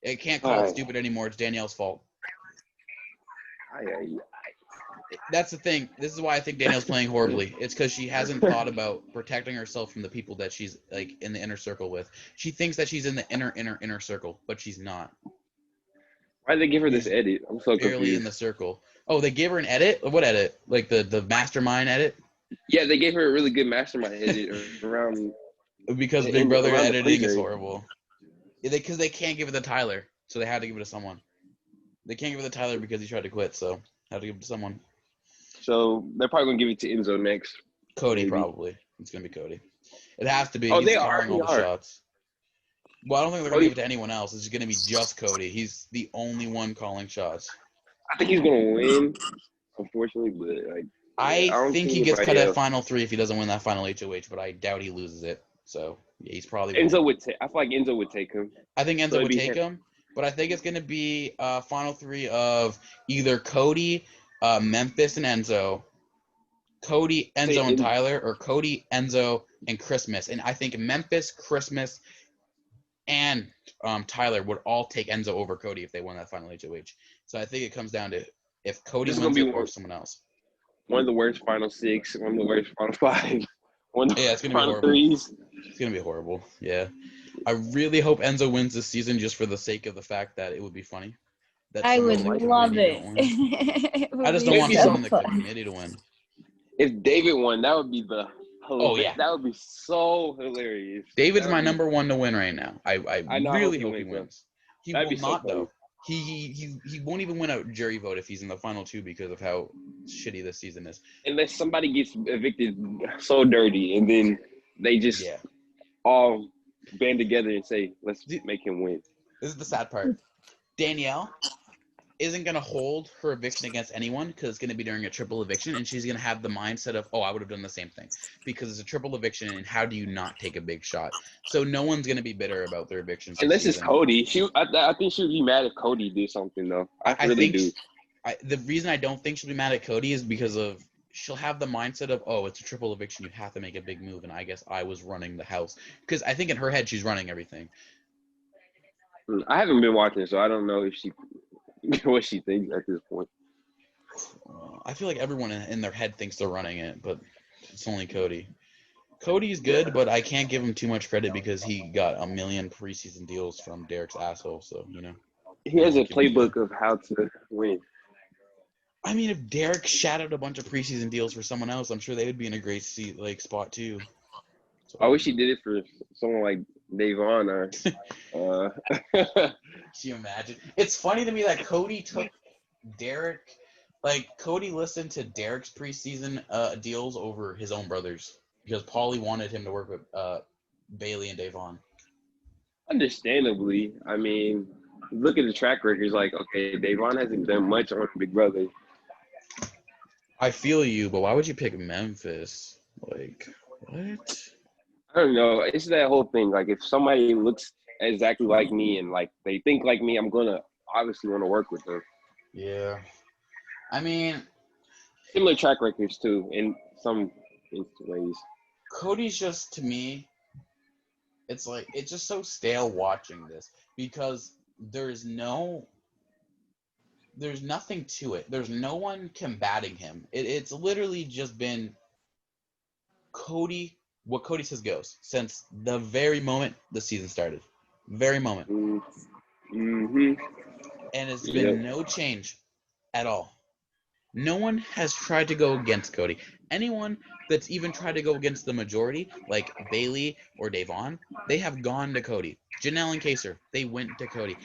Speaker 1: It can't call it stupid anymore. It's Danielle's fault. That's the thing. This is why I think Danielle's playing horribly. It's because she hasn't thought about protecting herself from the people that she's like in the inner circle with. She thinks that she's in the inner circle, but she's not.
Speaker 2: Why did they give her this edit? I'm so
Speaker 1: Barely
Speaker 2: confused.
Speaker 1: in the circle. Oh, they gave her an edit? What edit? Like the mastermind edit?
Speaker 2: Yeah, they gave her a really good mastermind edit around.
Speaker 1: Because Big Brother
Speaker 2: around the
Speaker 1: editing is
Speaker 2: pre-game.
Speaker 1: horrible. Because they can't give it to Tyler, so they had to give it to someone. They can't give it to Tyler because he tried to quit, so had to give it to someone.
Speaker 2: So they're probably gonna give it to Enzo next.
Speaker 1: Cody,
Speaker 2: maybe.
Speaker 1: probably. It's gonna be Cody. It has to be.
Speaker 2: Oh,
Speaker 1: He's
Speaker 2: they
Speaker 1: calling all the
Speaker 2: are.
Speaker 1: shots. Well, I don't think they're gonna give it to anyone else. It's gonna be just Cody. He's the only one calling shots.
Speaker 2: I think he's gonna win, unfortunately, but like
Speaker 1: I
Speaker 2: don't
Speaker 1: think
Speaker 2: see
Speaker 1: he gets cut
Speaker 2: anybody
Speaker 1: at
Speaker 2: else.
Speaker 1: Final 3 if he doesn't win that final HOH, but I doubt he loses it. So yeah, he's probably
Speaker 2: Enzo would take. I feel like Enzo would take him.
Speaker 1: I think Enzo
Speaker 2: So it'd
Speaker 1: would
Speaker 2: be
Speaker 1: take
Speaker 2: him.
Speaker 1: him, but I think it's gonna be Final 3 of either Cody, Memphis, and Enzo, Cody, Enzo, and Tyler, or Cody, Enzo, and Christmas. And I think Memphis, Christmas, and Tyler would all take Enzo over Cody if they won that final HOH. So I think it comes down to if Cody wins it or someone else.
Speaker 2: One of the worst final 6, one of the worst final 5, one of the
Speaker 1: It's gonna be
Speaker 2: final
Speaker 1: horrible.
Speaker 2: 3s.
Speaker 1: It's gonna be horrible. Yeah, I really hope Enzo wins this season just for the sake of the fact that it would be funny. That
Speaker 3: I
Speaker 1: someone
Speaker 3: would
Speaker 1: in the
Speaker 3: love
Speaker 1: committee
Speaker 3: it.
Speaker 1: don't win.
Speaker 3: It would
Speaker 1: I just
Speaker 3: be
Speaker 1: don't want
Speaker 2: so
Speaker 1: someone in the
Speaker 3: fun.
Speaker 1: committee to win.
Speaker 2: If David won, that would be
Speaker 1: yeah.
Speaker 2: that would be so hilarious.
Speaker 1: David's my number one to win right now. I
Speaker 2: know, I
Speaker 1: really
Speaker 2: hope
Speaker 1: hope
Speaker 2: he
Speaker 1: he
Speaker 2: wins,
Speaker 1: wins. He
Speaker 2: That'd
Speaker 1: will
Speaker 2: be so
Speaker 1: not
Speaker 2: funny.
Speaker 1: though. He won't even win a jury vote if he's in the final 2 because of how shitty this season is.
Speaker 2: Unless somebody gets evicted so dirty, and then they just all band together and say, "Let's make him win."
Speaker 1: This is the sad part. Danielle isn't going to hold her eviction against anyone because it's going to be during a triple eviction, and she's going to have the mindset of, oh, I would have done the same thing because it's a triple eviction, and how do you not take a big shot? So no one's going to be bitter about their evictions.
Speaker 2: Unless it's Cody. I think she would be mad if Cody did something, though. I really do.
Speaker 1: The reason I don't think she'll be mad at Cody is because of she'll have the mindset of, oh, it's a triple eviction. You have to make a big move, and I guess I was running the house. Because I think in her head she's running everything.
Speaker 2: I haven't been watching, so I don't know if she what she thinks at this point.
Speaker 1: I feel like everyone in their head thinks they're running it, but it's only Cody. Cody's good, but I can't give him too much credit because he got a million preseason deals from Derek's asshole. So, you know.
Speaker 2: He has a playbook of how to win.
Speaker 1: I mean, if Derek shadowed a bunch of preseason deals for someone else, I'm sure they would be in a great spot too. So,
Speaker 2: I wish he did it for someone like Davon or
Speaker 1: Can you imagine? It's funny to me that Cody took Derek. Like, Cody listened to Derek's preseason deals over his own brothers because Paulie wanted him to work with Bailey and Davon.
Speaker 2: Understandably. I mean, look at the track record. It's like, okay, Davon hasn't done much on Big Brother.
Speaker 1: I feel you, but why would you pick Memphis? Like, what?
Speaker 2: I don't know. It's that whole thing. Like, if somebody looks exactly like me and, like, they think like me, I'm going to obviously want to work with them.
Speaker 1: Yeah. I mean,
Speaker 2: similar track records, too, in some ways.
Speaker 1: Cody's just, to me, it's like, it's just so stale watching this because there's nothing to it. There's no one combating him. It's literally just been Cody. What Cody says goes since the very moment the season started. Very moment.
Speaker 2: Mm-hmm.
Speaker 1: And it's been no change at all. No one has tried to go against Cody. Anyone that's even tried to go against the majority, like Bailey or Davon, they have gone to Cody. Janelle and Kaser, they went to Cody.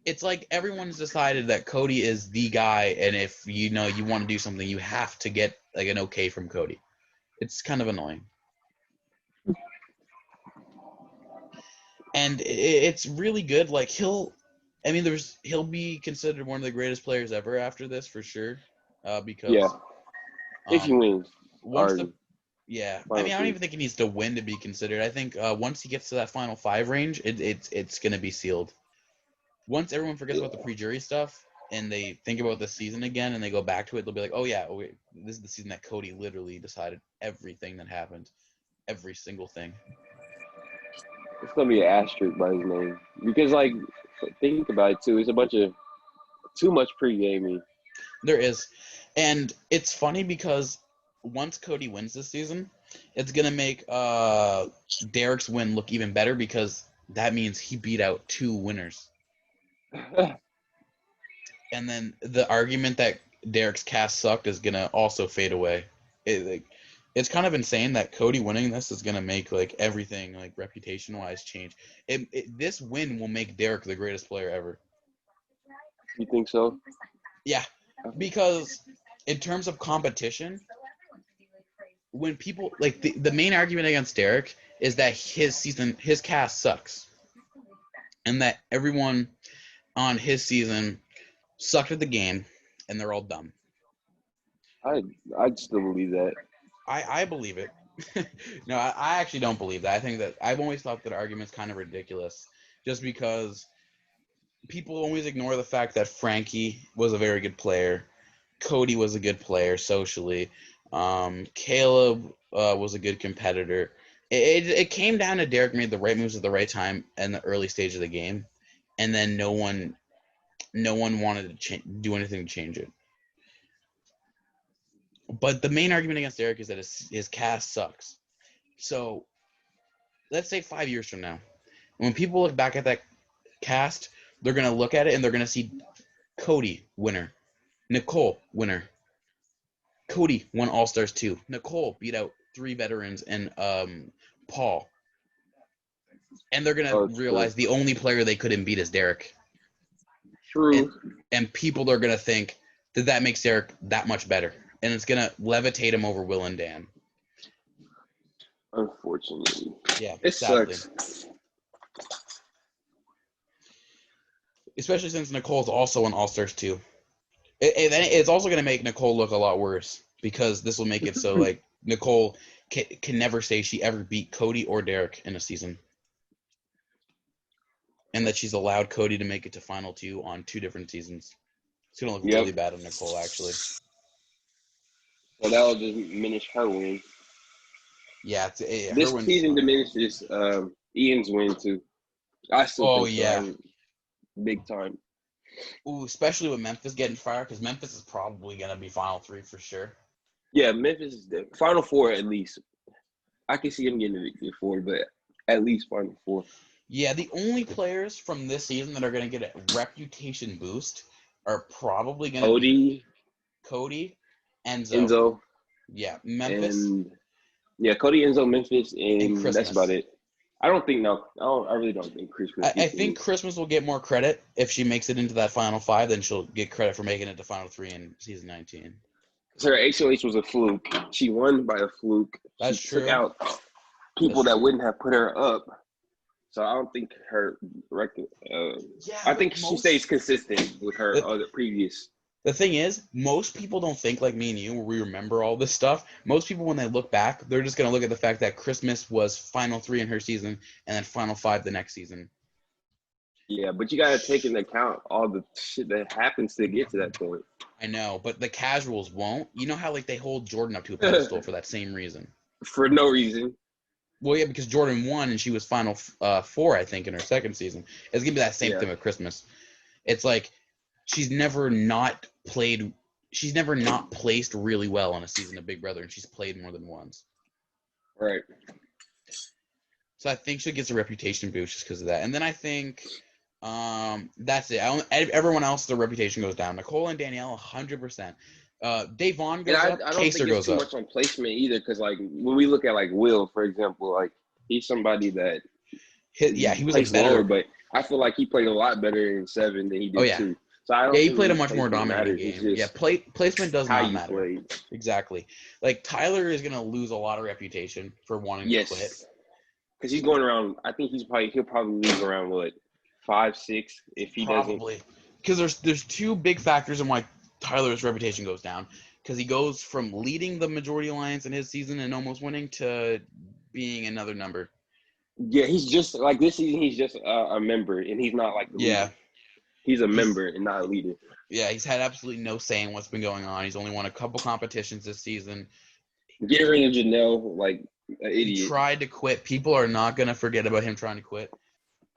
Speaker 1: It's like everyone's decided that Cody is the guy, and if you want to do something, you have to get like an okay from Cody. It's kind of annoying. And it's really good. Like he'll be considered one of the greatest players ever after this for sure. Because
Speaker 2: if he wins.
Speaker 1: I mean, I don't even think he needs to win to be considered. I think once he gets to that final 5 range, it's gonna be sealed. Once everyone forgets about the pre-jury stuff and they think about the season again and they go back to it, they'll be like, oh yeah, this is the season that Cody literally decided everything that happened, every single thing.
Speaker 2: It's gonna be an asterisk by his name because, like, think about it too. It's a bunch of too much pre-gaming.
Speaker 1: There is, And it's funny because once Cody wins this season, it's gonna make Derek's win look even better because that means he beat out 2 winners. And then the argument that Derek's cast sucked is gonna also fade away. It's kind of insane that Cody winning this is gonna make like everything like reputation wise change. This win will make Derek the greatest player ever.
Speaker 2: You think so?
Speaker 1: Yeah, because in terms of competition, when people like the main argument against Derek is that his cast sucks, and that everyone on his season sucked at the game, and they're all dumb.
Speaker 2: I'd still believe that.
Speaker 1: I believe it. No, I actually don't believe that. I think that I've always thought that argument's kind of ridiculous, just because people always ignore the fact that Frankie was a very good player, Cody was a good player socially, Caleb was a good competitor. It came down to Derek made the right moves at the right time in the early stage of the game, and then no one wanted to do anything to change it. But the main argument against Derek is that his cast sucks. So let's say 5 years from now, when people look back at that cast, they're going to look at it and they're going to see Cody, winner. Nicole, winner. Cody won All-Stars 2. Nicole beat out 3 veterans and Paul. And they're going to realize the only player they couldn't beat is Derek.
Speaker 2: True.
Speaker 1: And people are going to think that makes Derek that much better. And it's going to levitate him over Will and Dan.
Speaker 2: Unfortunately.
Speaker 1: Yeah,
Speaker 2: it
Speaker 1: sadly.
Speaker 2: sucks.
Speaker 1: Especially since Nicole's also an All-Stars 2. It's also going to make Nicole look a lot worse because this will make it so like Nicole can never say she ever beat Cody or Derek in a season. And that she's allowed Cody to make it to Final 2 on 2 different seasons. It's going to look really bad on Nicole, actually.
Speaker 2: So that'll just diminish her win.
Speaker 1: Yeah.
Speaker 2: This season diminishes Ian's win, too. I still think so, big time.
Speaker 1: Ooh, especially with Memphis getting fired, because Memphis is probably going to be Final 3 for sure.
Speaker 2: Yeah, Memphis is the Final 4 at least. I can see him getting to Victory 4, but at least Final 4.
Speaker 1: Yeah, the only players from this season that are going to get a reputation boost are probably going to be Cody, Enzo. Yeah, Memphis.
Speaker 2: Cody, Enzo, Memphis, and that's about it. I really don't think Christmas.
Speaker 1: I think Christmas will get more credit if she makes it into that Final 5. Then she'll get credit for making it to Final 3 in season 19.
Speaker 2: So her HOH was a fluke. She won by a fluke.
Speaker 1: She
Speaker 2: took out people that wouldn't have put her up. So I don't think her record. I think she stays consistent with her other previous.
Speaker 1: The thing is, most people don't think like me and you, where we remember all this stuff. Most people, when they look back, they're just going to look at the fact that Christmas was Final 3 in her season and then Final 5 the next season.
Speaker 2: Yeah, but you got to take into account all the shit that happens to get to that point.
Speaker 1: I know, but the casuals won't. You know how like they hold Jordan up to a pedestal for that same reason.
Speaker 2: For no reason.
Speaker 1: Well, yeah, because Jordan won and she was Final 4, I think, in her second season. It's going to be that same thing with Christmas. It's like she's never not placed really well on a season of Big Brother, and she's played more than once.
Speaker 2: Right.
Speaker 1: So I think she gets a reputation boost just because of that. And then I think that's it. Everyone else, their reputation goes down. Nicole and Danielle, 100%. Dave Vaughn goes up.
Speaker 2: I don't think it's too much on placement either, because like when we look at like Will, for example, like he's somebody that
Speaker 1: he was like better,
Speaker 2: lower, but I feel like he played a lot better in 7 than he did 2. So I don't
Speaker 1: he played a much more dominating game. Yeah, placement does not matter.
Speaker 2: Played.
Speaker 1: Exactly. Like Tyler is gonna lose a lot of reputation for wanting to quit.
Speaker 2: Because he's going around. I think he'll probably lose around what 5, 6 if he doesn't.
Speaker 1: Probably. Because there's 2 big factors in why Tyler's reputation goes down. Because he goes from leading the majority alliance in his season and almost winning to being another number.
Speaker 2: Yeah, he's just like this season. He's just a member, and he's not like the leader. He's a member and not a leader. Yeah,
Speaker 1: he's had absolutely no say in what's been going on. He's only won a couple competitions this season.
Speaker 2: Get rid of Janelle, like an idiot.
Speaker 1: He tried to quit. People are not going to forget about him trying to quit.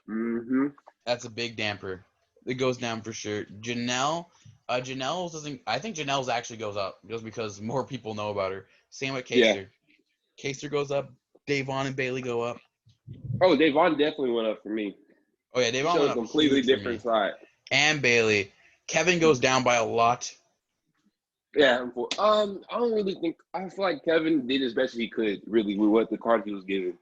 Speaker 2: Mm-hmm.
Speaker 1: That's a big damper. It goes down for sure. Janelle, Janelle's doesn't. I think Janelle's actually goes up just because more people know about her. Same with
Speaker 2: Yeah.
Speaker 1: Kaser. Kaser goes up. Davon and Bailey go up.
Speaker 2: Oh, Davon definitely went up for me.
Speaker 1: Oh yeah,
Speaker 2: She
Speaker 1: Davon
Speaker 2: showed
Speaker 1: went
Speaker 2: a
Speaker 1: up
Speaker 2: completely
Speaker 1: huge for me.
Speaker 2: different side.
Speaker 1: And Bailey. Kevin goes down by a lot.
Speaker 2: Yeah, I don't really think. I feel like Kevin did as best as he could, really, with what the card he was given.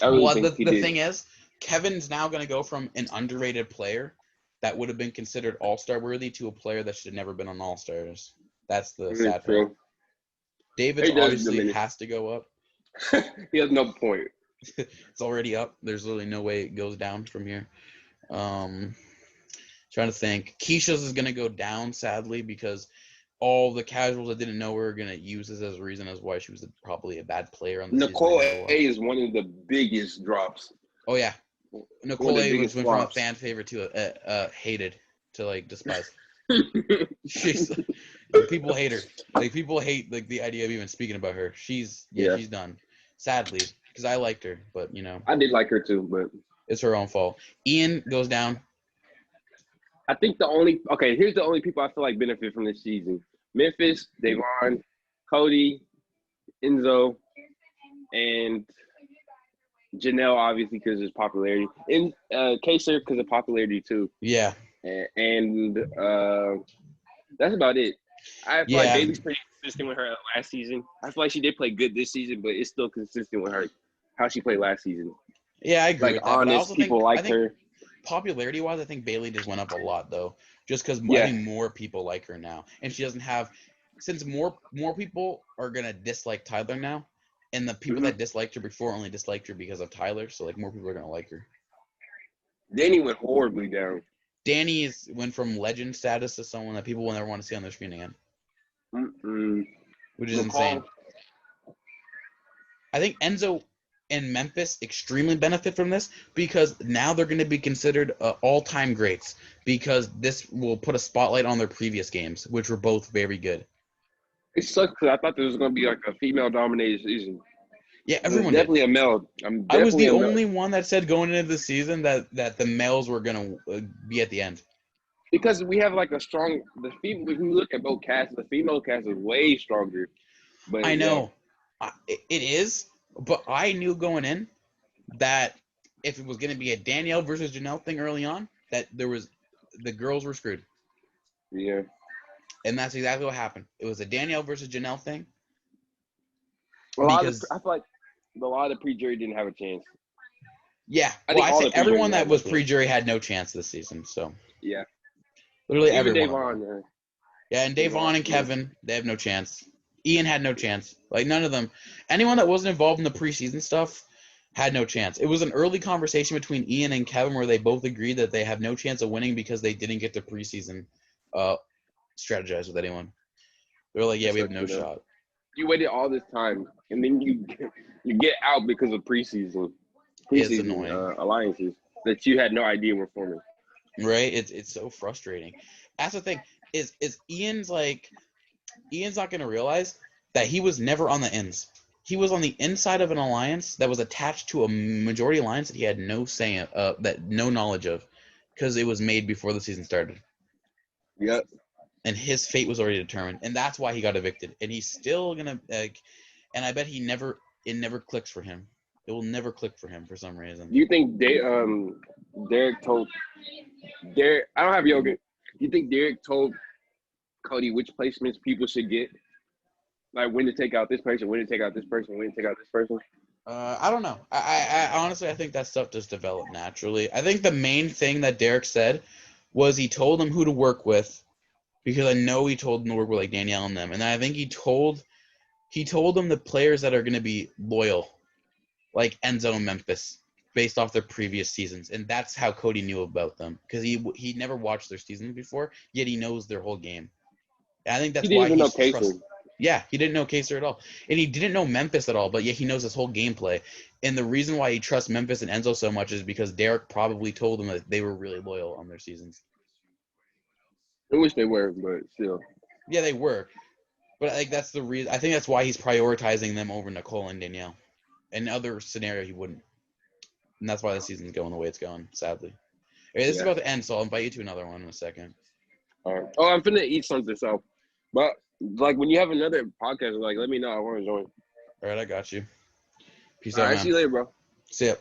Speaker 2: I really
Speaker 1: Well,
Speaker 2: think he
Speaker 1: the
Speaker 2: did.
Speaker 1: thing is, Kevin's now going to go from an underrated player that would have been considered All-Star worthy to a player that should have never been on All-Stars. That's the sad part.
Speaker 2: True.
Speaker 1: David's
Speaker 2: He does
Speaker 1: obviously
Speaker 2: diminish.
Speaker 1: has to go up.
Speaker 2: He has no point.
Speaker 1: It's already up. There's literally no way it goes down from here. Trying to think. Keisha's is going to go down, sadly, because all the casuals that didn't know her are going to use this as a reason as why she was probably a bad player on the
Speaker 2: Nicole
Speaker 1: season.
Speaker 2: A is one of the biggest drops.
Speaker 1: Oh, yeah. Nicole A went from a fan favorite to a hated to, like, despised. She's people hate her. Like, people hate, like, the idea of even speaking about her. She's done. Sadly, because I liked her, but, you know.
Speaker 2: I did like her, too, but
Speaker 1: it's her own fault. Ian goes down.
Speaker 2: I think here's the only people I feel like benefit from this season. Memphis, Davon, Cody, Enzo, and Janelle, obviously, because of his popularity. And Kaser, because of popularity, too.
Speaker 1: Yeah.
Speaker 2: And that's about it. I feel like Bailey's pretty consistent with her last season. I feel like she did play good this season, but it's still consistent with her, how she played last season.
Speaker 1: Yeah, I agree with that.
Speaker 2: Honest,
Speaker 1: but I also
Speaker 2: people
Speaker 1: think,
Speaker 2: her.
Speaker 1: Popularity-wise, I think Bailey just went up a lot, though. Just because I think more people like her now. And she doesn't have – since more people are going to dislike Tyler now, and the people that disliked her before only disliked her because of Tyler, so, like, more people are going to like her.
Speaker 2: Danny went horribly down.
Speaker 1: Danny went from legend status to someone that people will never want to see on their screen again. Which is insane. I think Enzo and Memphis extremely benefit from this because now they're going to be considered all-time greats because this will put a spotlight on their previous games, which were both very good.
Speaker 2: It sucks because I thought there was going to be like a female-dominated season.
Speaker 1: Yeah, everyone
Speaker 2: definitely
Speaker 1: did.
Speaker 2: A male.
Speaker 1: I was the only one that said going into the season that the males were going to be at the end.
Speaker 2: Because we have like a strong – when you look at both casts, the female cast is way stronger. But
Speaker 1: I know. It is. But I knew going in that if it was going to be a Danielle versus Janelle thing early on, that the girls were screwed.
Speaker 2: Yeah.
Speaker 1: And that's exactly what happened. It was a Danielle versus Janelle thing.
Speaker 2: I feel like a lot of the pre-jury didn't have a chance.
Speaker 1: Yeah. I say everyone that was pre-jury had no chance this season. So
Speaker 2: yeah.
Speaker 1: Literally
Speaker 2: even
Speaker 1: everyone.
Speaker 2: Davon.
Speaker 1: Yeah, and Davon and Kevin, they have no chance. Ian had no chance. Like, none of them. Anyone that wasn't involved in the preseason stuff had no chance. It was an early conversation between Ian and Kevin where they both agreed that they have no chance of winning because they didn't get to preseason strategize with anyone. They were like, yeah, we have no shot.
Speaker 2: You waited all this time, and then you get out because of preseason alliances that you had no idea were forming.
Speaker 1: Right? It's so frustrating. That's the thing. Is Ian's not going to realize that he was never on the ends. He was on the inside of an alliance that was attached to a majority alliance that he had no say no knowledge of because it was made before the season started.
Speaker 2: Yep.
Speaker 1: And his fate was already determined, and that's why he got evicted. And he's still gonna and I bet it never clicks for him. It will never click for him for some reason.
Speaker 2: Do you think Derek told Derek? I don't have yoga. Do you think Derek told Cody which placements people should get? Like when to take out this person, when to take out this person, when to take out this person?
Speaker 1: I don't know. I honestly, I think that stuff just developed naturally. I think the main thing that Derek said was he told them who to work with because I know he told them to work with like Danielle and them. And I think he told them the players that are going to be loyal, like Enzo and Memphis, based off their previous seasons. And that's how Cody knew about them because he never watched their seasons before, yet he knows their whole game. And I think that's why he's trusted. Yeah, he didn't know Kaser at all. And he didn't know Memphis at all, but yet he knows his whole gameplay. And the reason why he trusts Memphis and Enzo so much is because Derek probably told him that they were really loyal on their seasons.
Speaker 2: I wish they were, but still.
Speaker 1: Yeah, they were. But like that's the reason. I think that's why he's prioritizing them over Nicole and Danielle. In other scenario, he wouldn't. And that's why the season's going the way it's going, sadly. Okay, this is about to end, so I'll invite you to another one in a second.
Speaker 2: Oh, I'm finna eat something. So, but like when you have another podcast, like let me know. I want to join.
Speaker 1: All right, I got you. Peace
Speaker 2: All
Speaker 1: out,
Speaker 2: right,
Speaker 1: man.
Speaker 2: see you later, bro.
Speaker 1: See ya.